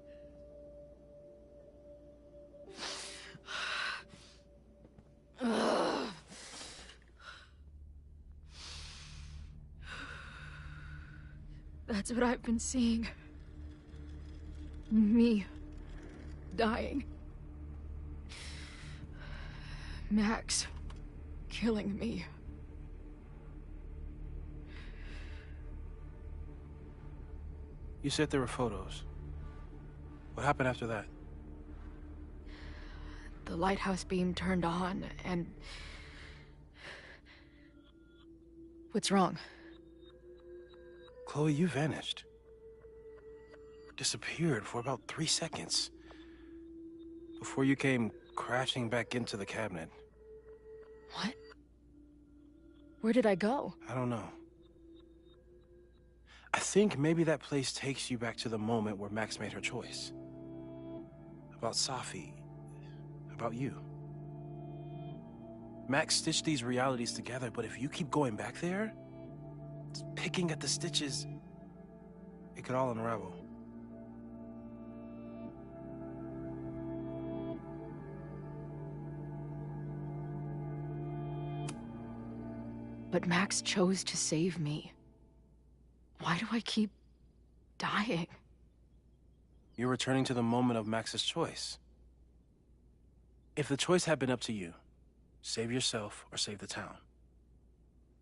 That's what I've been seeing. Me dying. Max killing me. You said there were photos. What happened after that? The lighthouse beam turned on, and... What's wrong? Chloe, you vanished. Disappeared for about 3 seconds. Before you came crashing back into the cabinet. What? Where did I go? I don't know. I think maybe that place takes you back to the moment where Max made her choice. About Safi. About you. Max stitched these realities together, but if you keep going back there, picking at the stitches, it could all unravel. But Max chose to save me. Why do I keep dying? You're returning to the moment of Max's choice. If the choice had been up to you, save yourself or save the town,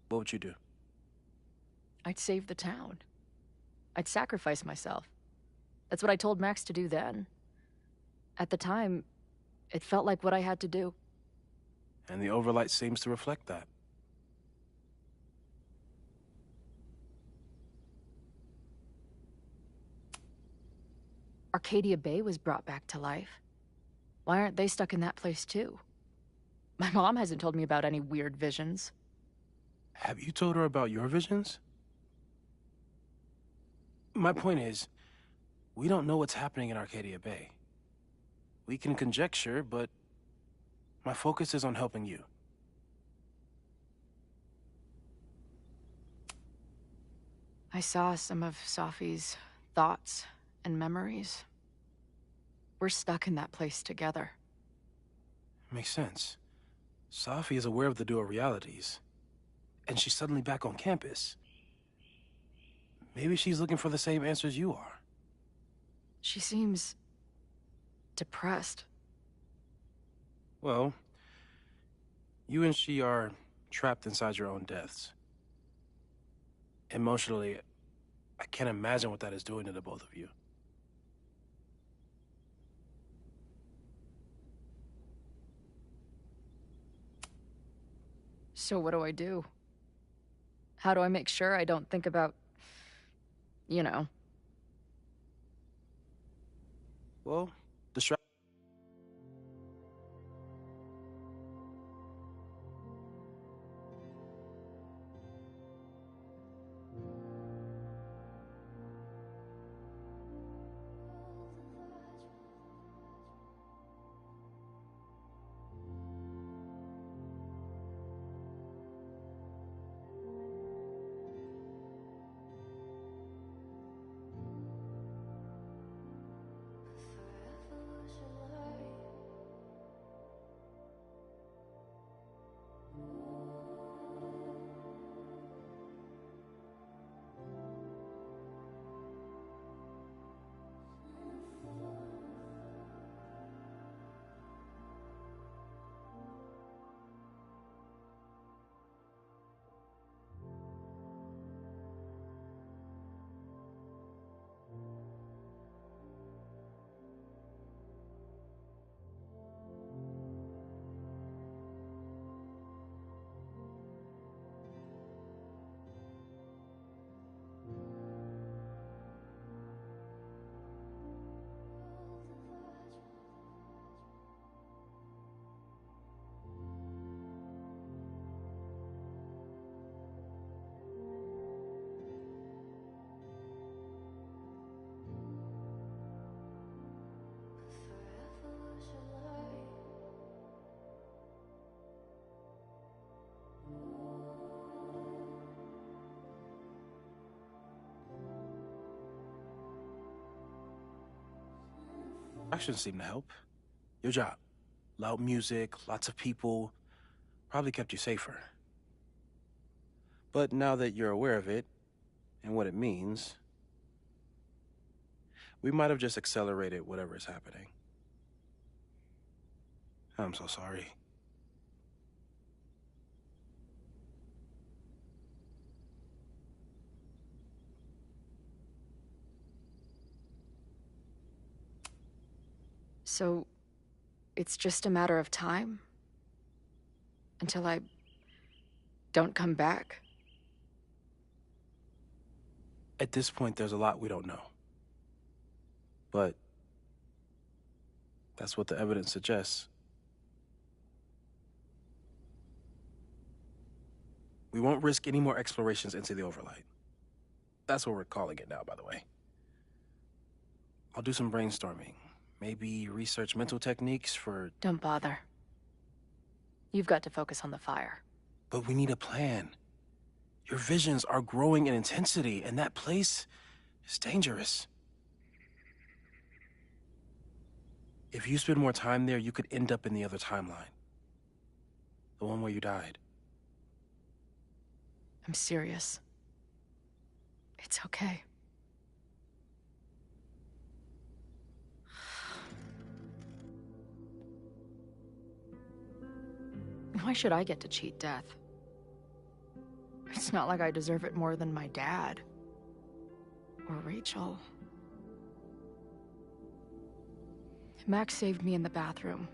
what would you do? I'd save the town. I'd sacrifice myself. That's what I told Max to do then. At the time, it felt like what I had to do. And the Overlight seems to reflect that. Arcadia Bay was brought back to life. Why aren't they stuck in that place too? My mom hasn't told me about any weird visions. Have you told her about your visions? My point is, we don't know what's happening in Arcadia Bay. We can conjecture, but my focus is on helping you. I saw some of Safi's thoughts and memories. We're stuck in that place together. Makes sense. Safi is aware of the dual realities, and she's suddenly back on campus. Maybe she's looking for the same answers you are. She seems depressed. Well, you and she are trapped inside your own deaths. Emotionally, I can't imagine what that is doing to the both of you. So what do I do? How do I make sure I don't think about, you know? Well, distract. Actions seem to help. Your job. Loud music, lots of people, probably kept you safer. But now that you're aware of it, and what it means, we might have just accelerated whatever is happening. I'm so sorry. So, it's just a matter of time? Until I don't come back? At this point, there's a lot we don't know. But that's what the evidence suggests. We won't risk any more explorations into the Overlight. That's what we're calling it now, by the way. I'll do some brainstorming. Maybe research mental techniques for... Don't bother. You've got to focus on the fire. But we need a plan. Your visions are growing in intensity, and that place is dangerous. If you spend more time there, you could end up in the other timeline. The one where you died. I'm serious. It's okay. Why should I get to cheat death? It's not like I deserve it more than my dad. Or Rachel. Max saved me in the bathroom.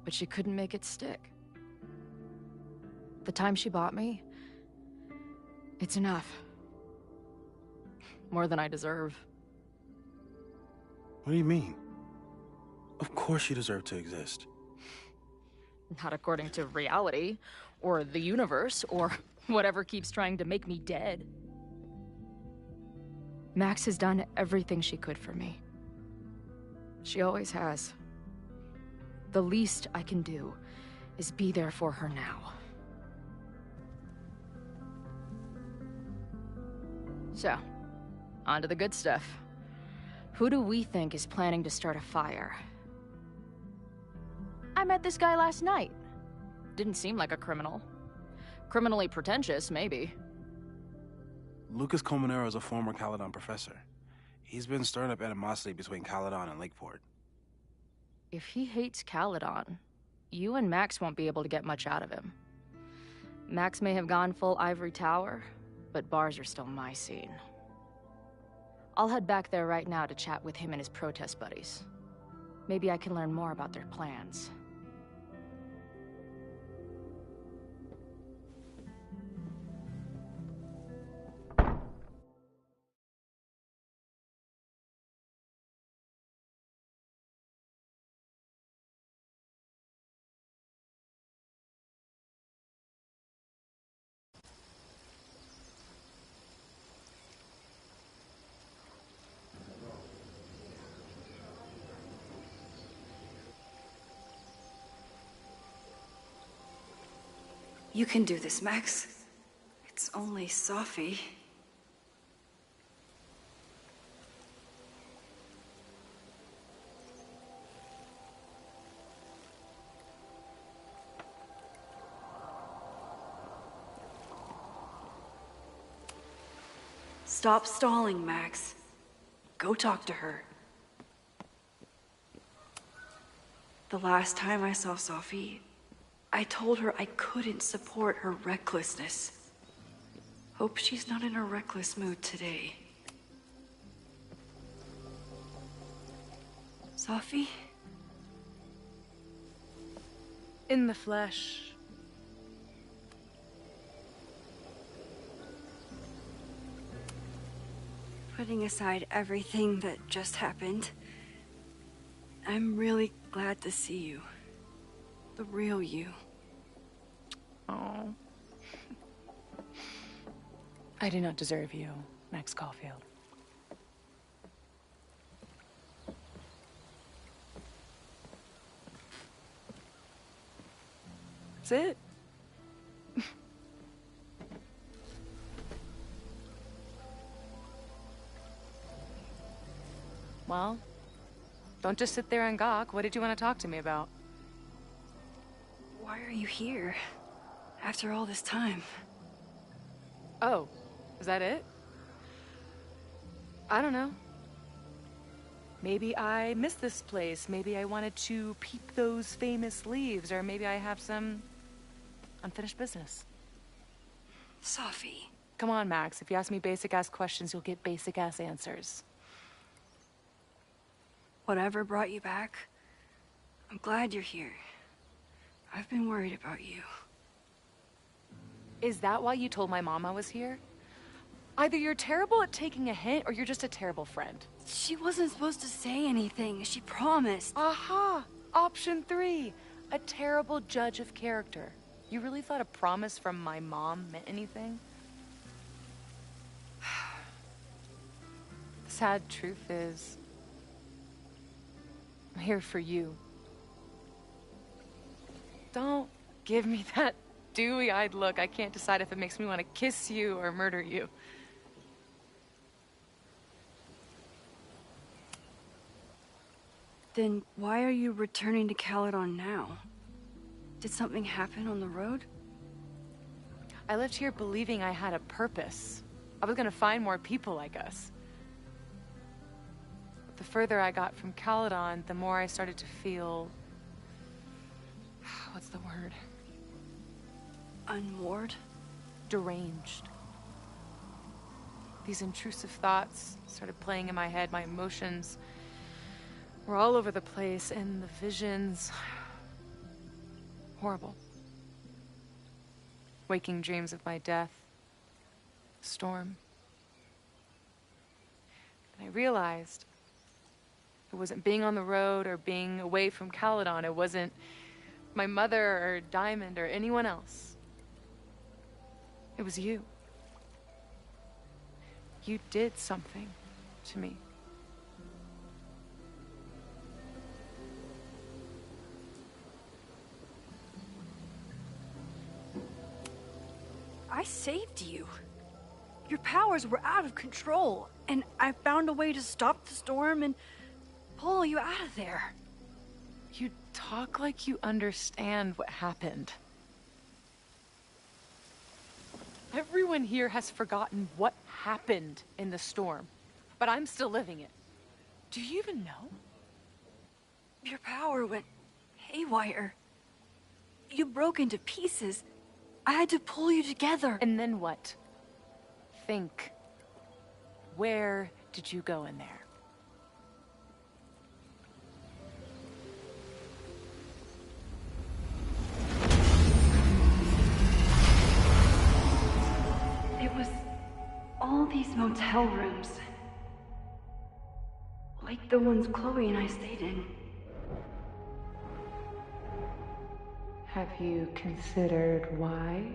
But she couldn't make it stick. The time she bought me, it's enough. More than I deserve. What do you mean? Of course you deserve to exist. Not according to reality, or the universe, or whatever keeps trying to make me dead. Max has done everything she could for me. She always has. The least I can do is be there for her now. So, on to the good stuff. Who do we think is planning to start a fire? I met this guy last night. Didn't seem like a criminal. Criminally pretentious, maybe. Lucas Colmenero is a former Caledon professor. He's been stirring up animosity between Caledon and Lakeport. If he hates Caledon, you and Max won't be able to get much out of him. Max may have gone full Ivory Tower, but bars are still my scene. I'll head back there right now to chat with him and his protest buddies. Maybe I can learn more about their plans. You can do this, Max. It's only Sophie. Stop stalling, Max. Go talk to her. The last time I saw Sophie, I told her I couldn't support her recklessness. Hope she's not in a reckless mood today. Sophie? In the flesh. Putting aside everything that just happened, I'm really glad to see you. The real you. Oh. I do not deserve you, Max Caulfield. That's it. Well, don't just sit there and gawk. What did you want to talk to me about? Why are you here? After all this time? Oh, is that it? I don't know. Maybe I missed this place. Maybe I wanted to peep those famous leaves, or maybe I have some unfinished business. Sophie. Come on, Max. If you ask me basic-ass questions, you'll get basic-ass answers. Whatever brought you back, I'm glad you're here. I've been worried about you. Is that why you told my mom I was here? Either you're terrible at taking a hint, or you're just a terrible friend. She wasn't supposed to say anything. She promised. Aha! Option 3. A terrible judge of character. You really thought a promise from my mom meant anything? The sad truth is, I'm here for you. Don't give me that dewy-eyed look. I can't decide if it makes me want to kiss you or murder you. Then why are you returning to Caledon now? Did something happen on the road? I lived here believing I had a purpose. I was gonna find more people like us. But the further I got from Caledon, the more I started to feel... what's the word? Unmoored? Deranged. These intrusive thoughts started playing in my head. My emotions were all over the place, and the visions... horrible. Waking dreams of my death. Storm. And I realized it wasn't being on the road or being away from Caledon. It wasn't my mother or Diamond or anyone else. It was you. You did something to me. I saved you. Your powers were out of control, and I found a way to stop the storm and pull you out of there. You talk like you understand what happened. Everyone here has forgotten what happened in the storm, but I'm still living it. Do you even know? Your power went haywire. You broke into pieces. I had to pull you together. And then what? Think. Where did you go in there? It was all these motel rooms. Like the ones Chloe and I stayed in. Have you considered why?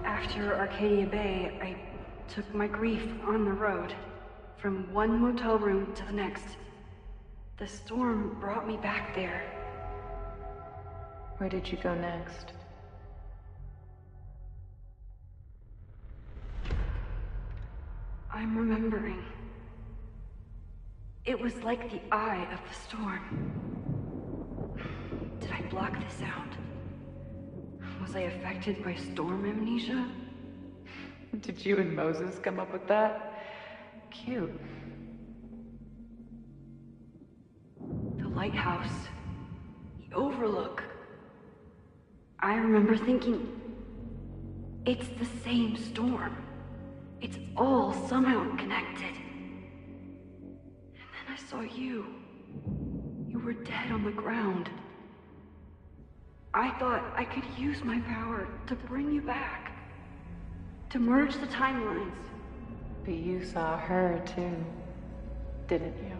After Arcadia Bay, I took my grief on the road, from one motel room to the next. The storm brought me back there. Where did you go next? I'm remembering. It was like the eye of the storm. Did I block the sound? Was I affected by storm amnesia? Did you and Moses come up with that? Cute. The lighthouse. The overlook. I remember thinking, it's the same storm. It's all somehow connected. And then I saw you. You were dead on the ground. I thought I could use my power to bring you back. To merge the timelines. But you saw her too, didn't you?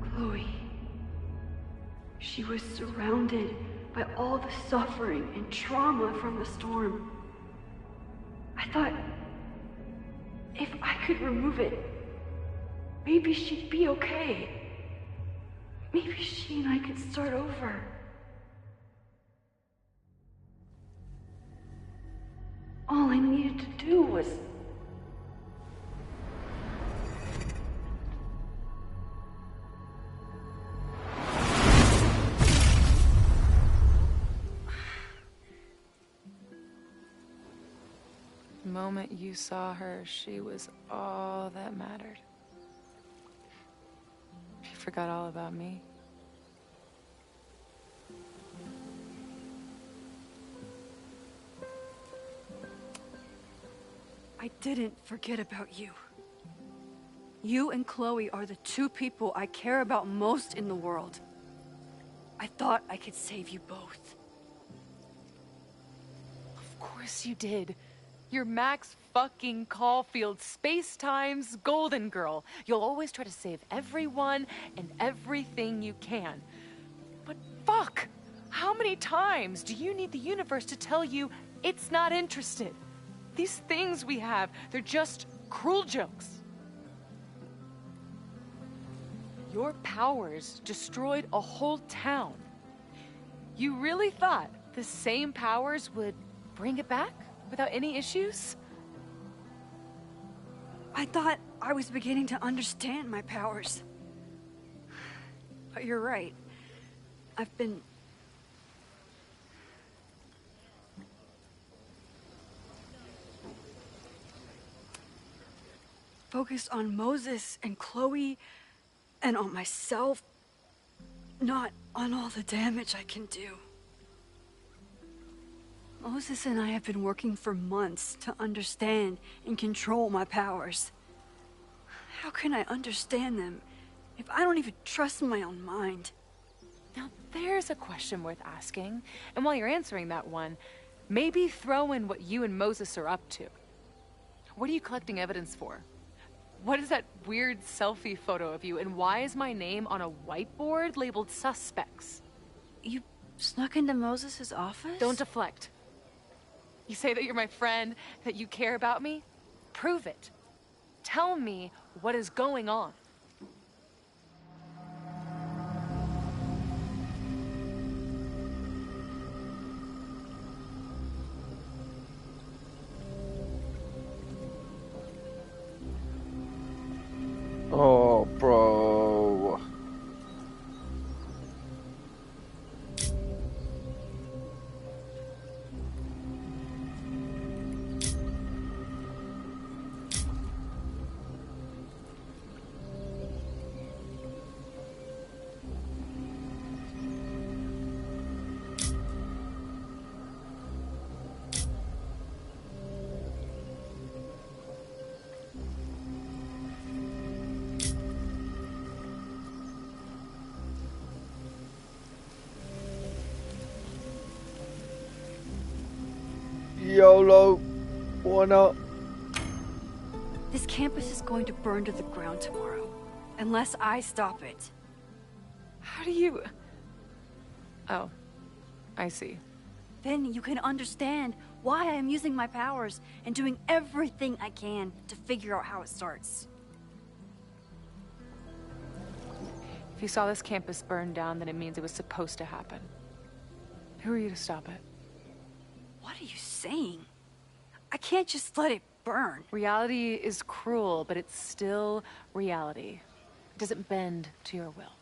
Chloe. She was surrounded by all the suffering and trauma from the storm. I thought, if I could remove it, maybe she'd be okay. Maybe she and I could start over. All I needed to do was... The moment you saw her, she was all that mattered. She forgot all about me. I didn't forget about you. You and Chloe are the two people I care about most in the world. I thought I could save you both. Of course you did. You're Max fucking Caulfield, Space-Time's golden girl. You'll always try to save everyone and everything you can. But fuck! How many times do you need the universe to tell you it's not interested? These things we have, they're just cruel jokes. Your powers destroyed a whole town. You really thought the same powers would bring it back without any issues? I thought I was beginning to understand my powers. But you're right. I've been... focused on Moses and Chloe and on myself, not on all the damage I can do. Moses and I have been working for months to understand and control my powers. How can I understand them if I don't even trust my own mind? Now, there's a question worth asking. And while you're answering that one, maybe throw in what you and Moses are up to. What are you collecting evidence for? What is that weird selfie photo of you, and why is my name on a whiteboard labeled suspects? You snuck into Moses' office? Don't deflect. You say that you're my friend, that you care about me? Prove it. Tell me what is going on. Oh, bro. YOLO, why not? This campus is going to burn to the ground tomorrow, unless I stop it. How do you... Oh, I see. Then you can understand why I am using my powers and doing everything I can to figure out how it starts. If you saw this campus burn down, then it means it was supposed to happen. Who are you to stop it? What are you saying? I can't just let it burn. Reality is cruel, but it's still reality. It doesn't bend to your will.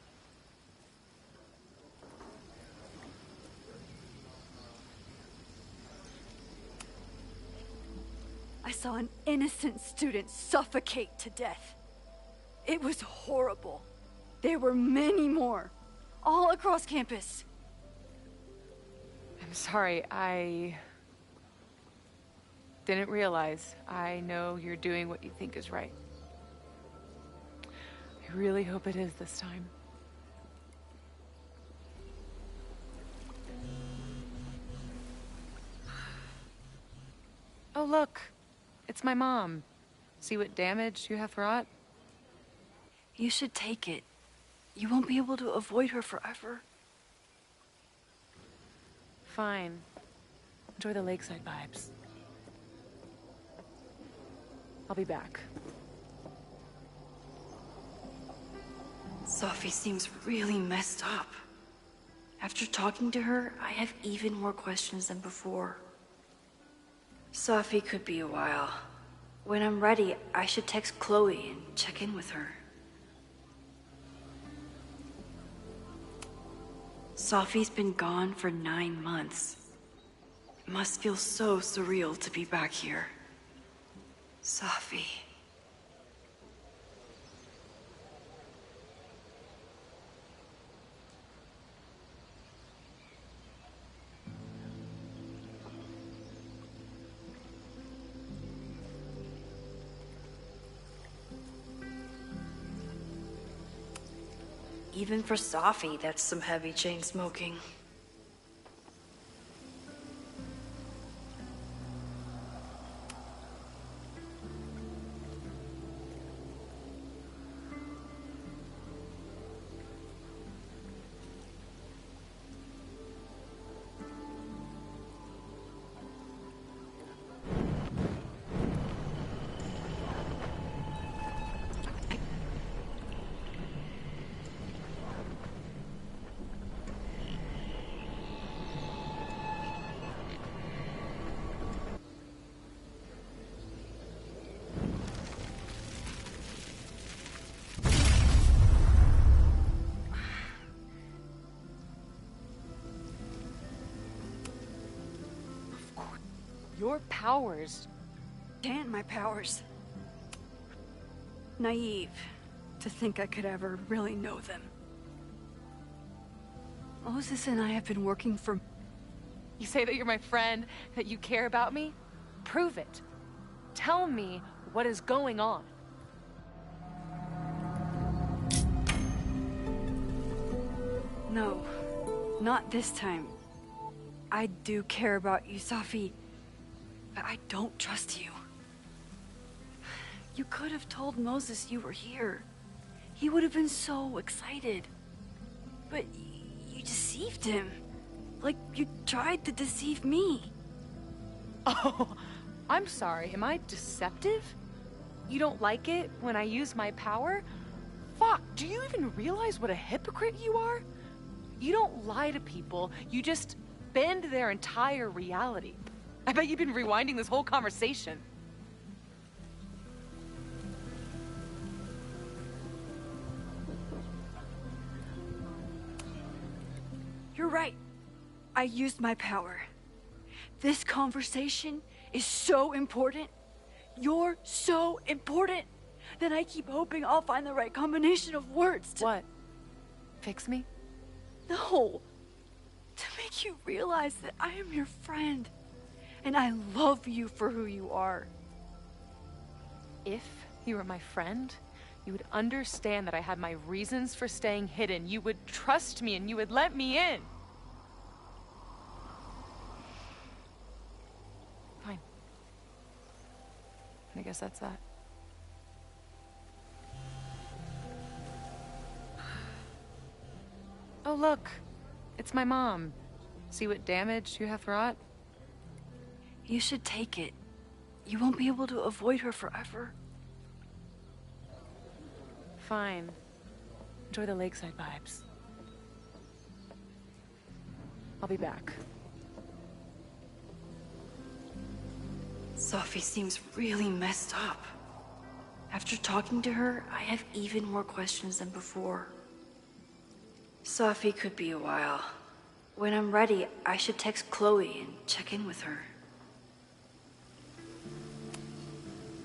I saw an innocent student suffocate to death. It was horrible. There were many more, all across campus. I'm sorry, I didn't realize. I know you're doing what you think is right. I really hope it is this time. Oh, look. It's my mom. See what damage you have wrought? You should take it. You won't be able to avoid her forever. Fine. Enjoy the lakeside vibes. I'll be back. Sophie seems really messed up. After talking to her, I have even more questions than before. Sophie could be a while. When I'm ready, I should text Chloe and check in with her. Sophie's been gone for 9 months. It must feel so surreal to be back here. Sophie. Even for Sophie, that's some heavy chain smoking. Your powers. And my powers. Naive to think I could ever really know them. Moses and I have been working for... You say that you're my friend, that you care about me? Prove it. Tell me what is going on. No, not this time. I do care about you, Safi, but I don't trust you. You could have told Moses you were here. He would have been so excited. But you deceived him. Like you tried to deceive me. Oh, I'm sorry. Am I deceptive? You don't like it when I use my power? Fuck, do you even realize what a hypocrite you are? You don't lie to people, you just bend their entire reality. I bet you've been rewinding this whole conversation. You're right. I used my power. This conversation is so important. You're so important that I keep hoping I'll find the right combination of words to... What? Fix me? No. To make you realize that I am your friend. And I love you for who you are. If you were my friend, you would understand that I had my reasons for staying hidden. You would trust me and you would let me in. Fine. I guess that's that. Oh, look. It's my mom. See what damage you have wrought? You should take it. You won't be able to avoid her forever. Fine. Enjoy the lakeside vibes. I'll be back. Safi seems really messed up. After talking to her, I have even more questions than before. Safi could be a while. When I'm ready, I should text Chloe and check in with her.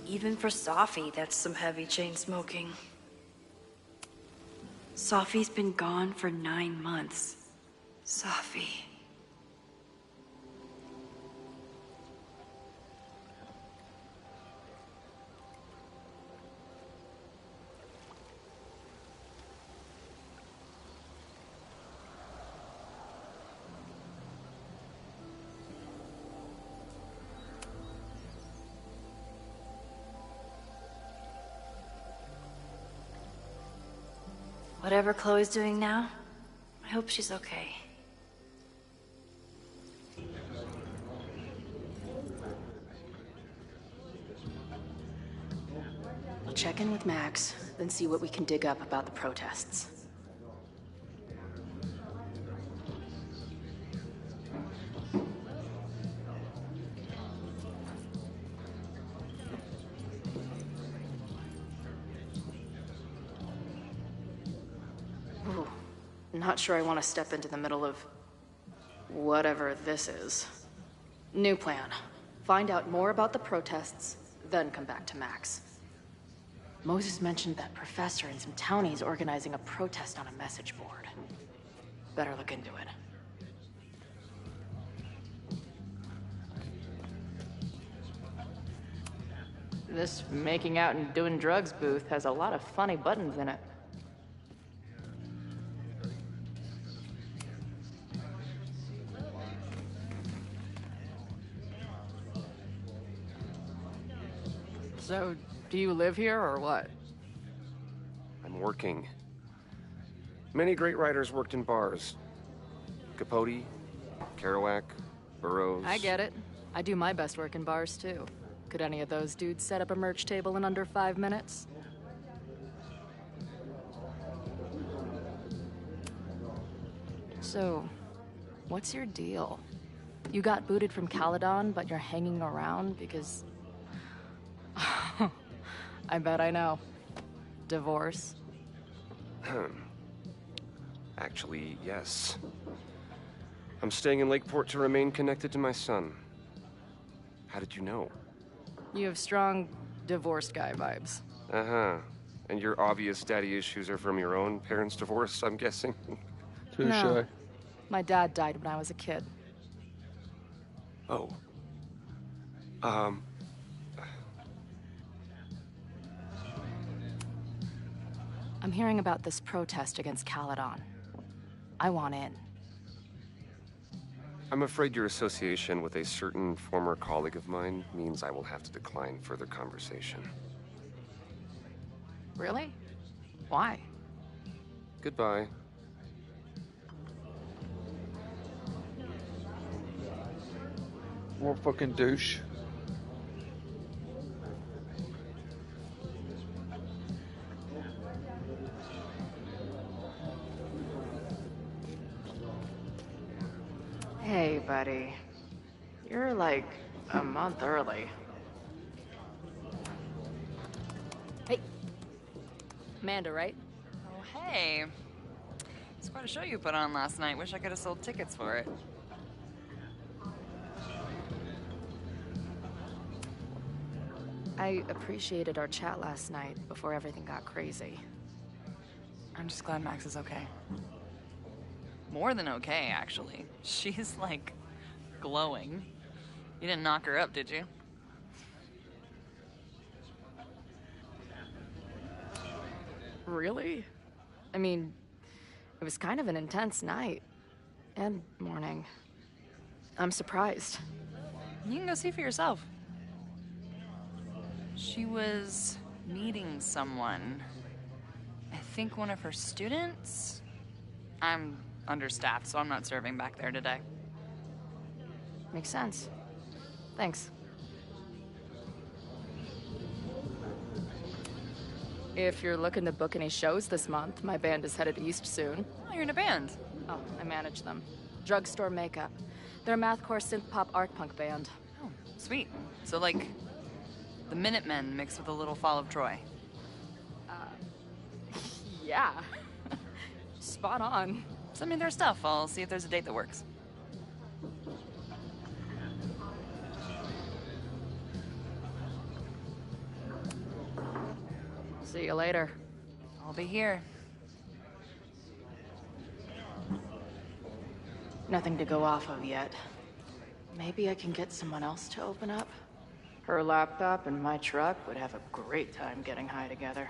Even for Safi, that's some heavy chain smoking. Safi's been gone for 9 months. Safi. Whatever Chloe's doing now, I hope she's okay. We'll check in with Max, then see what we can dig up about the protests. Not sure I want to step into the middle of whatever this is. New plan. Find out more about the protests, then come back to Max. Moses mentioned that professor and some townies organizing a protest on a message board. Better look into it. This making out and doing drugs booth has a lot of funny buttons in it. So, do you live here or what? I'm working. Many great writers worked in bars. Capote, Kerouac, Burroughs. I get it. I do my best work in bars too. Could any of those dudes set up a merch table in under 5 minutes? So, what's your deal? You got booted from Caledon, but you're hanging around because... I bet I know. Divorce? Actually, yes. I'm staying in Lakeport to remain connected to my son. How did you know? You have strong divorced guy vibes. Uh-huh. And your obvious daddy issues are from your own parents' divorce, I'm guessing? No. My dad died when I was a kid. Oh. I'm hearing about this protest against Caledon. I want in. I'm afraid your association with a certain former colleague of mine means I will have to decline further conversation. Really? Why? Goodbye. What fucking douche. Hey, buddy. You're like a month early. Hey. Amanda, right? Oh, hey. It's quite a show you put on last night. Wish I could have sold tickets for it. I appreciated our chat last night before everything got crazy. I'm just glad Max is okay. More than okay, actually. She's, like, glowing. You didn't knock her up, did you? Really? I mean, it was kind of an intense night. And morning. I'm surprised. You can go see for yourself. She was meeting someone. I think one of her students? I'm understaffed, so I'm not serving back there today. Makes sense. Thanks. If you're looking to book any shows this month, my band is headed east soon. Oh, you're in a band? Oh, I manage them. Drugstore Makeup. They're a mathcore synth-pop art punk band. Oh, sweet. So, like, the Minutemen mixed with a little Fall of Troy. Yeah. Spot on. Send me their stuff. I'll see if there's a date that works. See you later. I'll be here. Nothing to go off of yet. Maybe I can get someone else to open up. Her laptop and my truck would have a great time getting high together.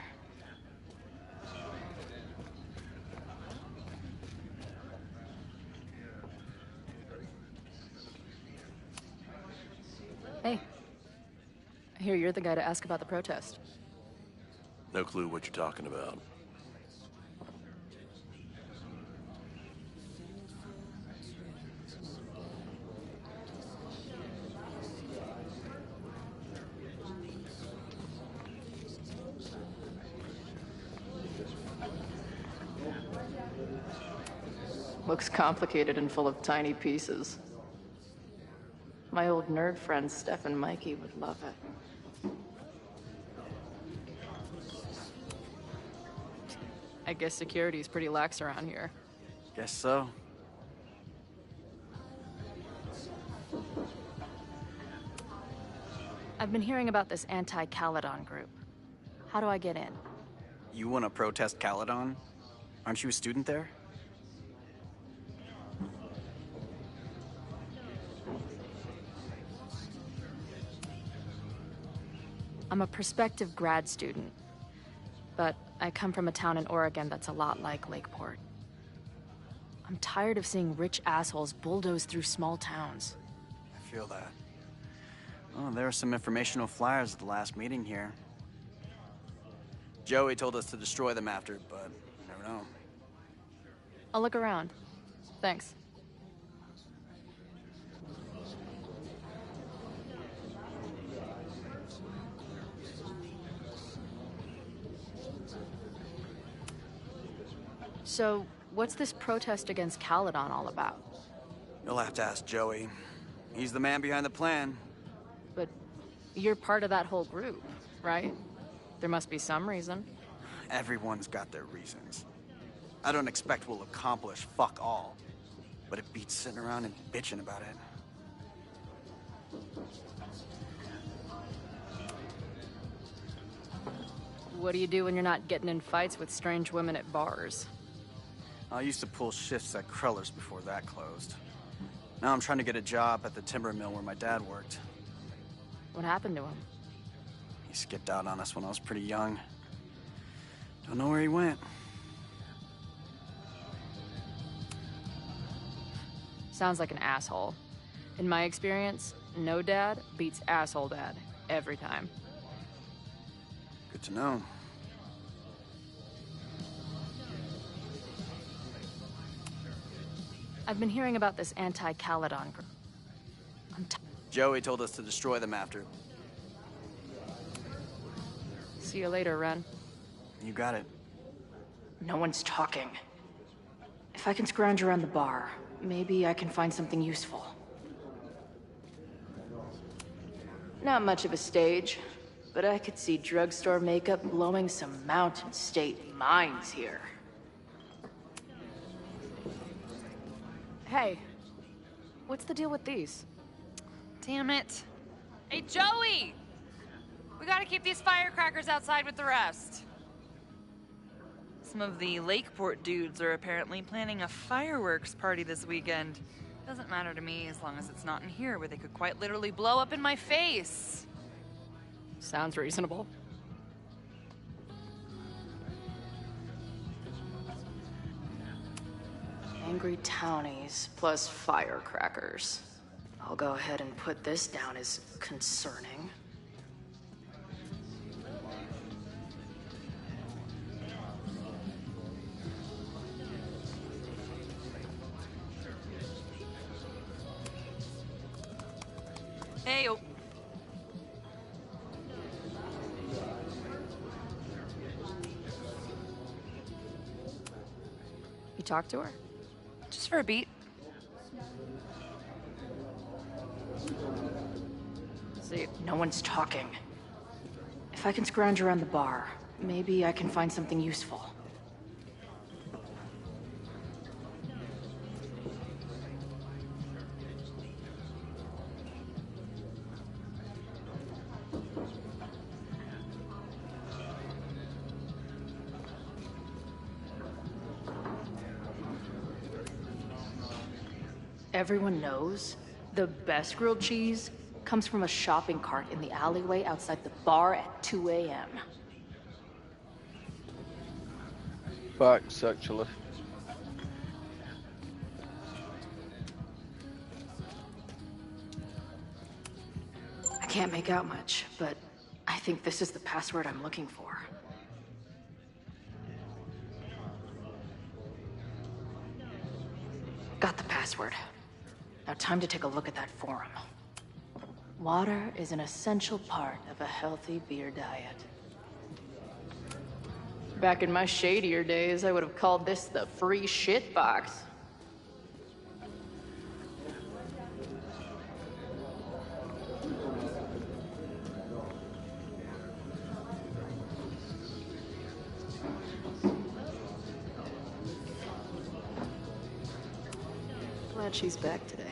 Hey. I hear you're the guy to ask about the protest. No clue what you're talking about. Looks complicated and full of tiny pieces. My old nerd friends Steph and Mikey would love it. I guess security's pretty lax around here. Guess so. I've been hearing about this anti-Caledon group. How do I get in? You want to protest Caledon? Aren't you a student there? I'm a prospective grad student, but I come from a town in Oregon that's a lot like Lakeport. I'm tired of seeing rich assholes bulldoze through small towns. I feel that. Oh, there were some informational flyers at the last meeting here. Joey told us to destroy them after, but you never know. I'll look around. Thanks. So, what's this protest against Caledon all about? You'll have to ask Joey. He's the man behind the plan. But you're part of that whole group, right? There must be some reason. Everyone's got their reasons. I don't expect we'll accomplish fuck all, but it beats sitting around and bitching about it. What do you do when you're not getting in fights with strange women at bars? I used to pull shifts at Cruller's before that closed. Now I'm trying to get a job at the timber mill where my dad worked. What happened to him? He skipped out on us when I was pretty young. Don't know where he went. Sounds like an asshole. In my experience, no dad beats asshole dad every time. Good to know. I've been hearing about this anti-Caledon group. Joey told us to destroy them after. See you later, Ren. You got it. No one's talking. If I can scrounge around the bar, maybe I can find something useful. Not much of a stage, but I could see drugstore makeup blowing some Mountain State minds here. Hey, what's the deal with these? Damn it. Hey, Joey! We gotta keep these firecrackers outside with the rest. Some of the Lakeport dudes are apparently planning a fireworks party this weekend. Doesn't matter to me as long as it's not in here where they could quite literally blow up in my face. Sounds reasonable. Angry townies plus firecrackers. I'll go ahead and put this down as concerning. Hey, oh. You talked to her? Just for a beat. See, no one's talking. If I can scrounge around the bar, maybe I can find something useful. Everyone knows the best grilled cheese comes from a shopping cart in the alleyway outside the bar at 2 a.m. Facts, actually. I can't make out much, but I think this is the password I'm looking for. Got the password. Now time to take a look at that forum. Water is an essential part of a healthy beer diet. Back in my shadier days, I would have called this the free shit box. Glad she's back today.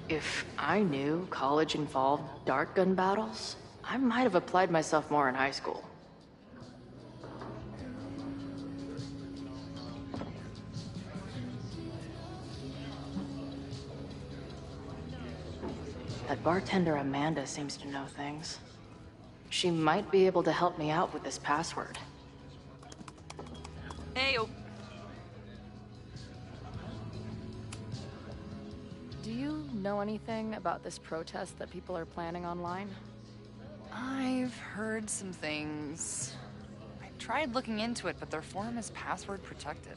If I knew college involved dart gun battles, I might have applied myself more in high school. That bartender Amanda seems to know things. She might be able to help me out with this password. Hey, oh. Do you know anything about this protest that people are planning online? I've heard some things. I tried looking into it, but their forum is password protected.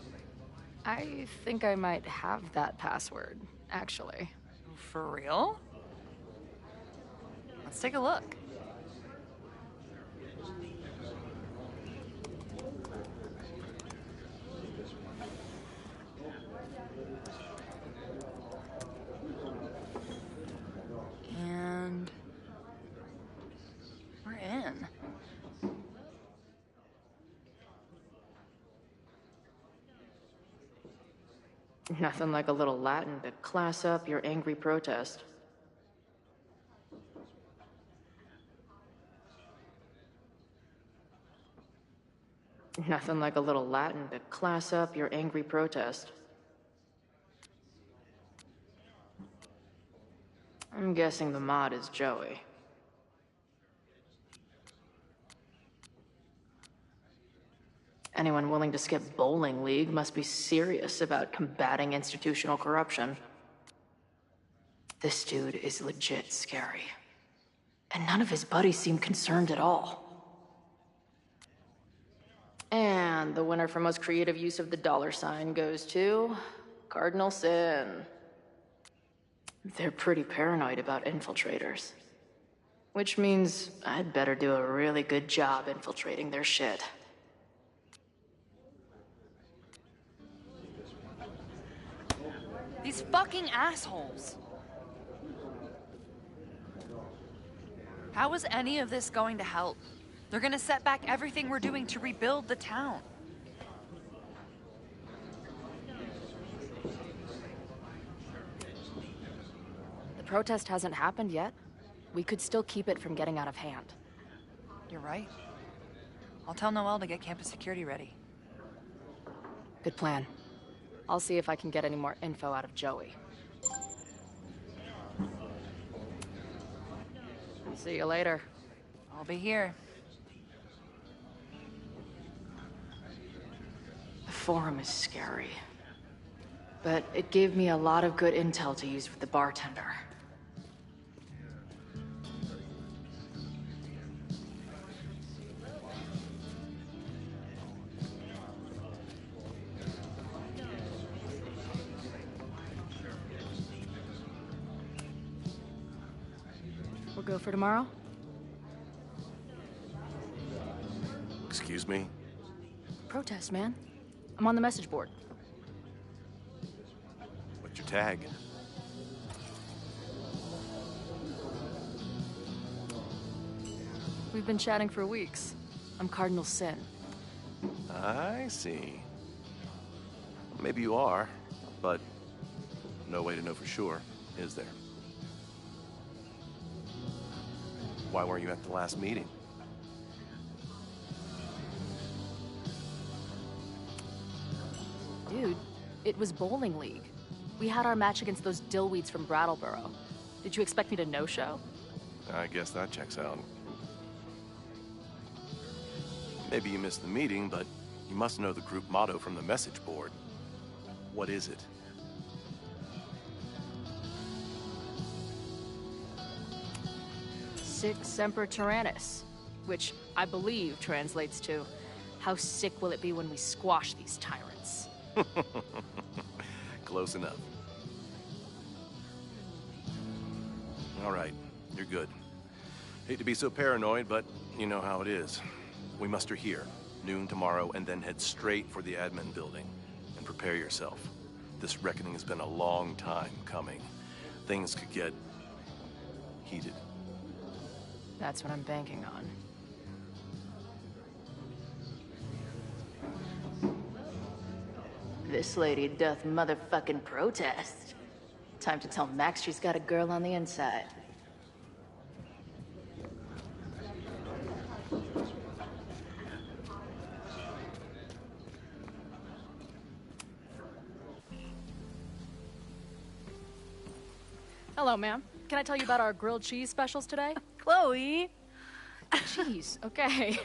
I think I might have that password, actually. For real? Let's take a look. And we're in. Nothing like a little Latin to class up your angry protest. Nothing like a little Latin to class up your angry protest. I'm guessing the mod is Joey. Anyone willing to skip bowling league must be serious about combating institutional corruption. This dude is legit scary. And none of his buddies seem concerned at all. And the winner for most creative use of the $sign goes to Cardinal Sin. They're pretty paranoid about infiltrators. Which means I'd better do a really good job infiltrating their shit. These fucking assholes. How is any of this going to help? They're gonna set back everything we're doing to rebuild the town. The protest hasn't happened yet. We could still keep it from getting out of hand. You're right. I'll tell Noelle to get campus security ready. Good plan. I'll see if I can get any more info out of Joey. See you later. I'll be here. The forum is scary. But it gave me a lot of good intel to use with the bartender. We'll go for tomorrow? Excuse me? Protest, man. I'm on the message board. What's your tag? We've been chatting for weeks. I'm Cardinal Sin. I see. Maybe you are, but no way to know for sure, is there? Why weren't you at the last meeting? Dude, it was bowling league. We had our match against those dillweeds from Brattleboro. Did you expect me to no-show? I guess that checks out. Maybe you missed the meeting, but you must know the group motto from the message board. What is it? Sic Semper Tyrannis, which I believe translates to, how sick will it be when we squash these tyrants? Close enough. All right, you're good. Hate to be so paranoid, but you know how it is. We muster here, noon tomorrow, and then head straight for the admin building. And prepare yourself. This reckoning has been a long time coming. Things could get heated. That's what I'm banking on. This lady doth motherfucking protest. Time to tell Max she's got a girl on the inside. Hello, ma'am. Can I tell you about our grilled cheese specials today? Chloe! Jeez, okay.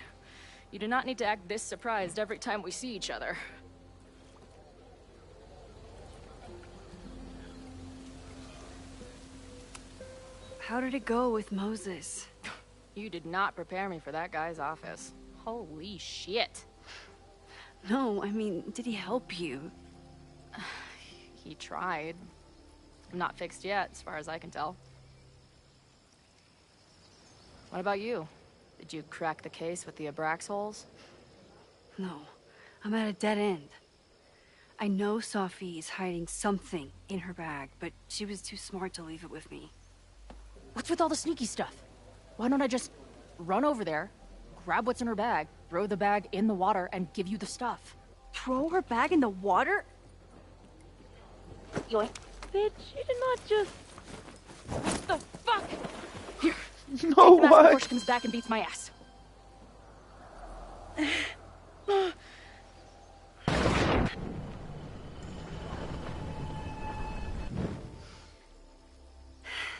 You do not need to act this surprised every time we see each other. How did it go with Moses? You did not prepare me for that guy's office. Holy shit. No, I mean, did he help you? He tried. Not fixed yet, as far as I can tell. What about you? Did you crack the case with the Abrax holes? No, I'm at a dead end. I know Sophie is hiding something in her bag, but she was too smart to leave it with me. What's with all the sneaky stuff? Why don't I just run over there, grab what's in her bag, throw the bag in the water, and give you the stuff? Throw her bag in the water? Yoink. Bitch, you did not just... What the fuck? Here. No take the mask before way. she comes back and beats my ass.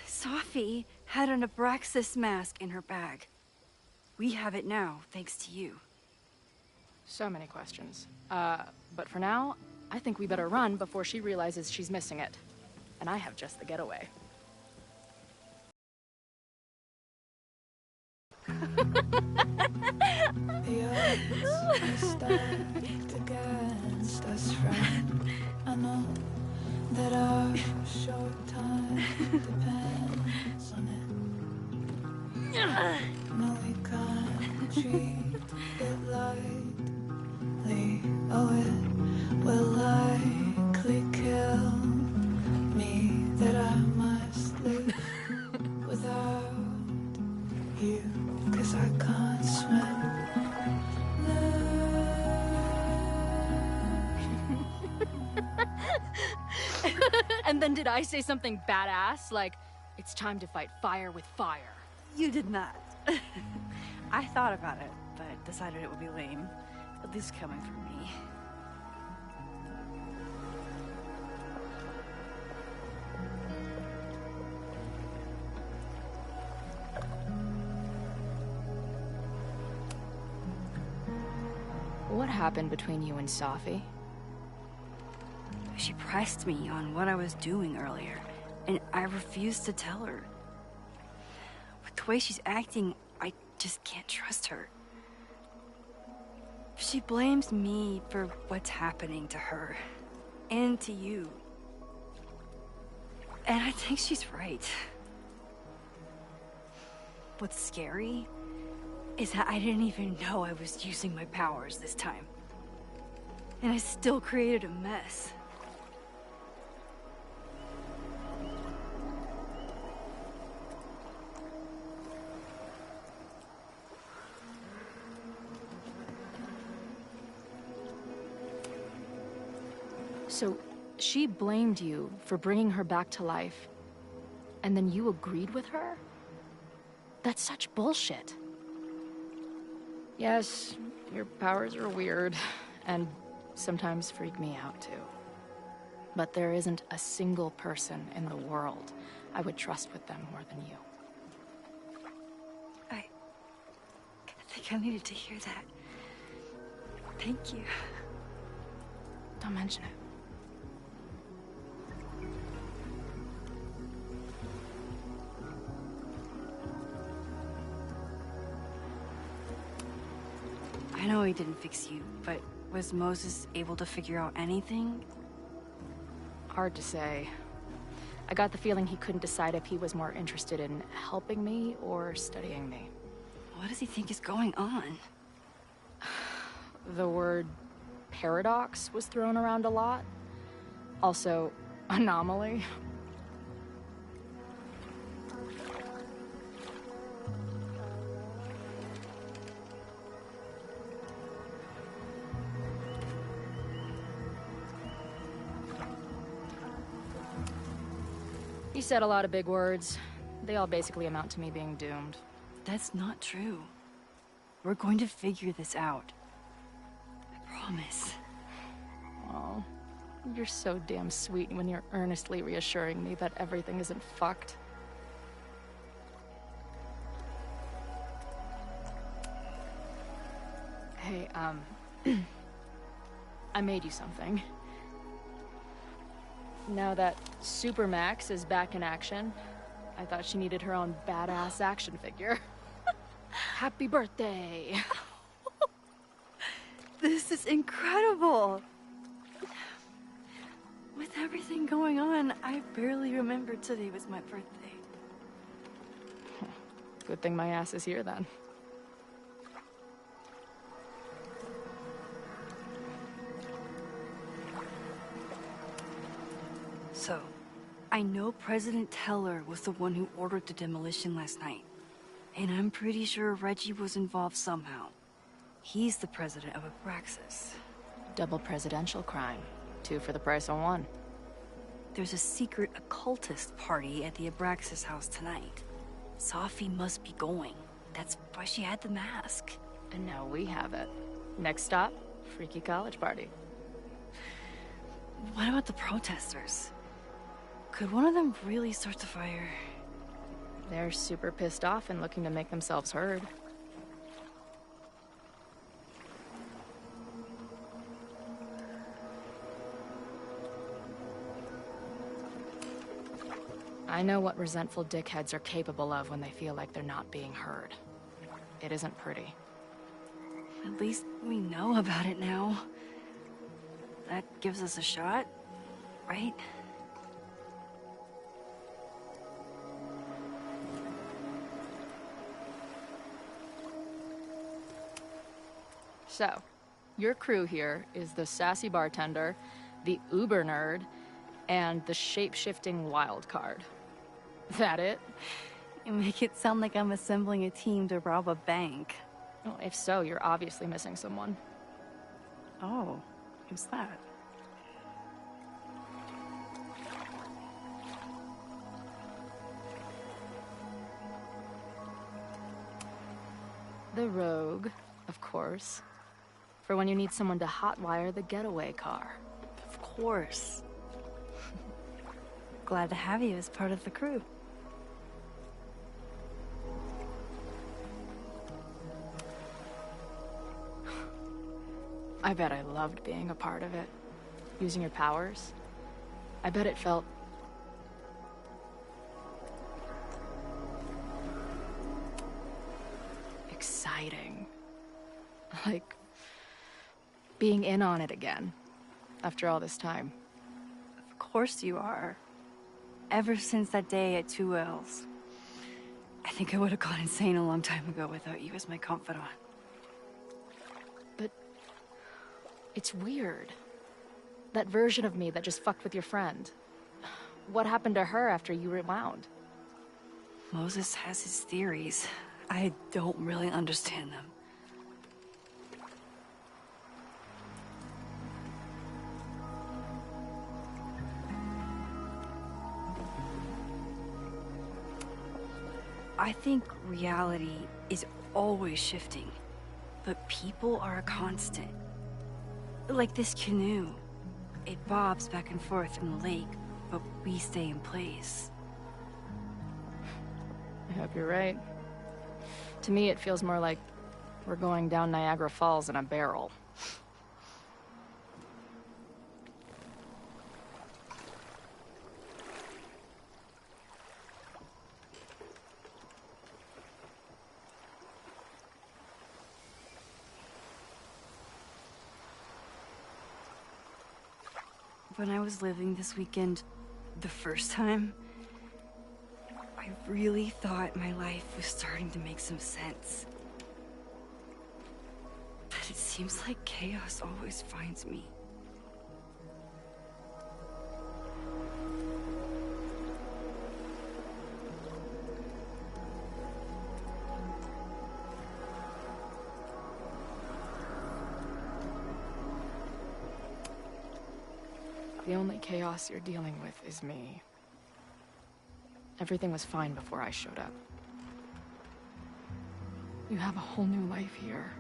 Sophie had an Abraxas mask in her bag. We have it now, thanks to you. So many questions. But for now, I think we better run before she realizes she's missing it. And I have just the getaway. Against us, friend. I know that our short time depends on it. No, we can't treat it lightly. Oh, it will likely kill me that I must live without you, 'cause I can't swim. And then did I say something badass? Like, it's time to fight fire with fire. You did not. I thought about it, but decided it would be lame. At least coming from me. What happened between you and Sophie? She pressed me on what I was doing earlier, and I refused to tell her. With the way she's acting, I just can't trust her. She blames me for what's happening to her, and to you. And I think she's right. What's scary is that I didn't even know I was using my powers this time. And I still created a mess. So, she blamed you for bringing her back to life, and then you agreed with her? That's such bullshit. Yes, your powers are weird, and sometimes freak me out too. But there isn't a single person in the world I would trust with them more than you. I think I needed to hear that. Thank you. Don't mention it. I know he didn't fix you, but was Moses able to figure out anything? Hard to say. I got the feeling he couldn't decide if he was more interested in helping me or studying me. What does he think is going on? The word paradox was thrown around a lot. Also, anomaly. He said a lot of big words. They all basically amount to me being doomed. That's not true. We're going to figure this out. I promise. Oh, you're so damn sweet when you're earnestly reassuring me that everything isn't fucked. Hey, I made you something. Now that Supermax is back in action, I thought she needed her own badass action figure. Happy birthday! This is incredible! With everything going on, I barely remembered today was my birthday. Good thing my ass is here then. So, I know President Teller was the one who ordered the demolition last night. And I'm pretty sure Reggie was involved somehow. He's the president of Abraxas. Double presidential crime. 2 for the price of 1. There's a secret occultist party at the Abraxas house tonight. Sophie must be going. That's why she had the mask. And now we have it. Next stop, freaky college party. What about the protesters? Could one of them really start the fire? They're super pissed off and looking to make themselves heard. I know what resentful dickheads are capable of when they feel like they're not being heard. It isn't pretty. At least we know about it now. That gives us a shot, right? So, your crew here is the sassy bartender, the uber nerd, and the shape-shifting wild card. That it? You make it sound like I'm assembling a team to rob a bank. Well, if so, you're obviously missing someone. Oh, who's that? The Rogue, of course. For when you need someone to hotwire the getaway car. Of course. Glad to have you as part of the crew. I bet I loved being a part of it. Using your powers. I bet it felt... exciting. Like... being in on it again. After all this time. Of course you are. Ever since that day at 2L's. I think I would have gone insane a long time ago without you as my confidant. But... it's weird. That version of me that just fucked with your friend. What happened to her after you rewound? Moses has his theories. I don't really understand them. I think reality is always shifting, but people are a constant. Like this canoe. It bobs back and forth in the lake, but we stay in place. I hope you're right. To me, it feels more like we're going down Niagara Falls in a barrel. When I was living this weekend, the first time, I really thought my life was starting to make some sense. But it seems like chaos always finds me. The only chaos you're dealing with is me. Everything was fine before I showed up. You have a whole new life here.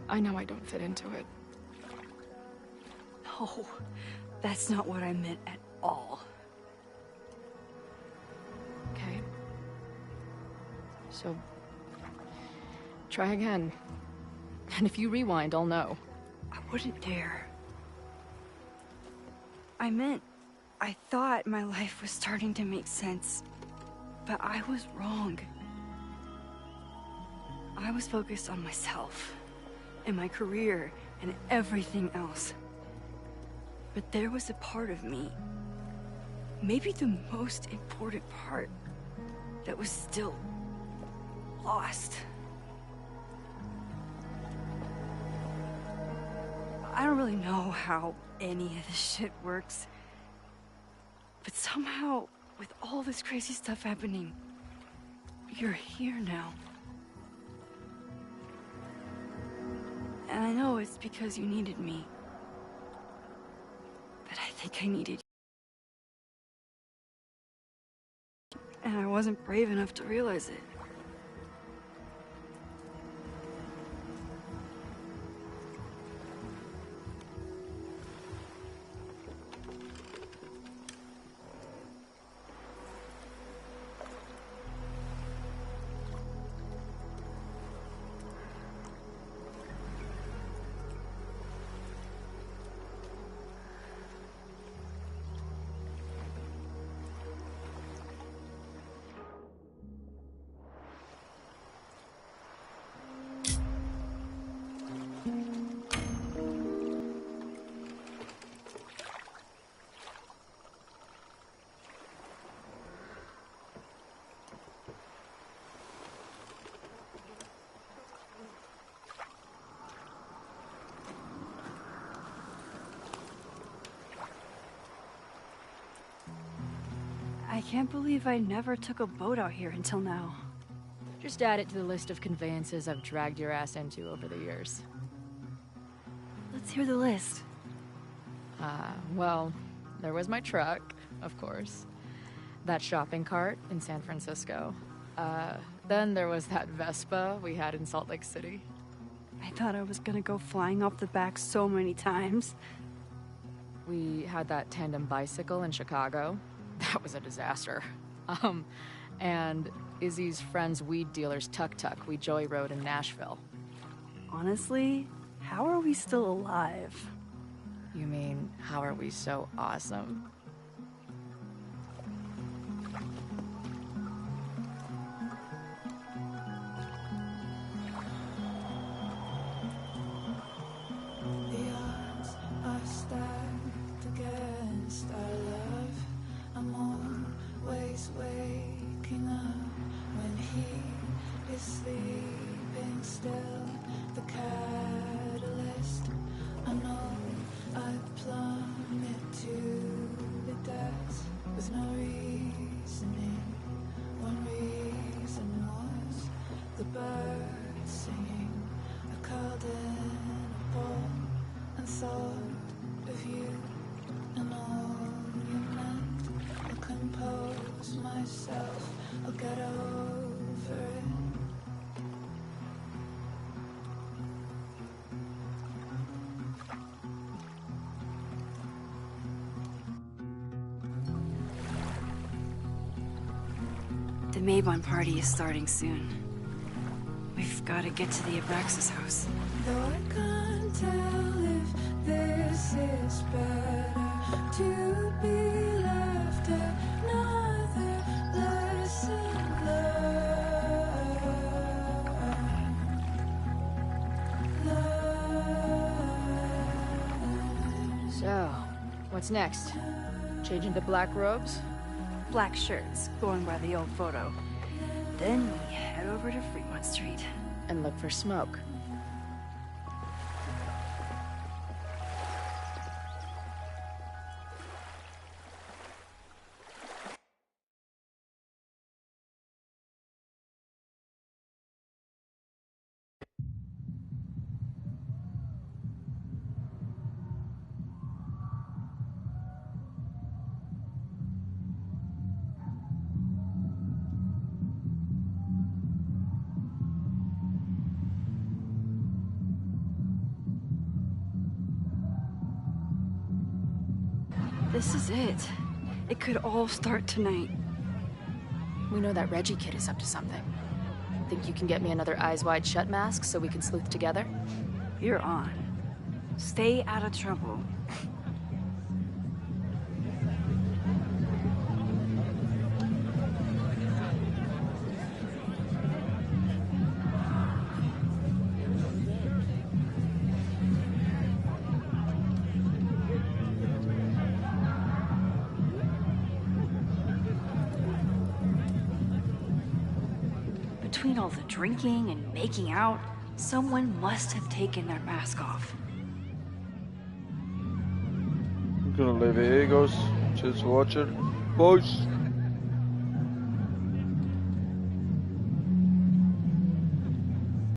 I know I don't fit into it. No, that's not what I meant at all. Okay. So, try again. And if you rewind, I'll know. I wouldn't dare. I meant, I thought my life was starting to make sense, but I was wrong. I was focused on myself, and my career, and everything else. But there was a part of me, maybe the most important part, that was still lost. I don't really know how any of this shit works. But somehow, with all this crazy stuff happening, you're here now. And I know it's because you needed me. But I think I needed you. wasn't brave enough to realize it. I can't believe I never took a boat out here until now. Just add it to the list of conveyances I've dragged your ass into over the years. Let's hear the list. Well, there was my truck, of course. That shopping cart in San Francisco. Then there was that Vespa we had in Salt Lake City. I thought I was gonna go flying off the back so many times. We had that tandem bicycle in Chicago. That was a disaster. And Izzy's friend's weed dealer's tuk-tuk we joy rode in Nashville. Honestly, how are we still alive? You mean, how are we so awesome? The odds are stacked against our love. I'm always waking up when he is sleeping still. The catalyst, I know I'd plummet to the depths with no reasoning. One reason was the birds singing. I curled in a ball and thought of you and all you meant. I'll compose myself, I'll get over it. The Mabon party is starting soon. We've got to get to the Abraxas house. Though I can't tell if this is better to be left another lesson learned. So, what's next? Change into black robes? Black shirts, going by the old photo. Then we head over to Fremont Street. And look for smoke. This is it. It could all start tonight. We know that Reggie kid is up to something. Think you can get me another Eyes Wide Shut mask so we can sleuth together? You're on. Stay out of trouble. Between all the drinking and making out, someone must have taken their mask off. I'm gonna leave it here, guys. Cheers for watching. Bye.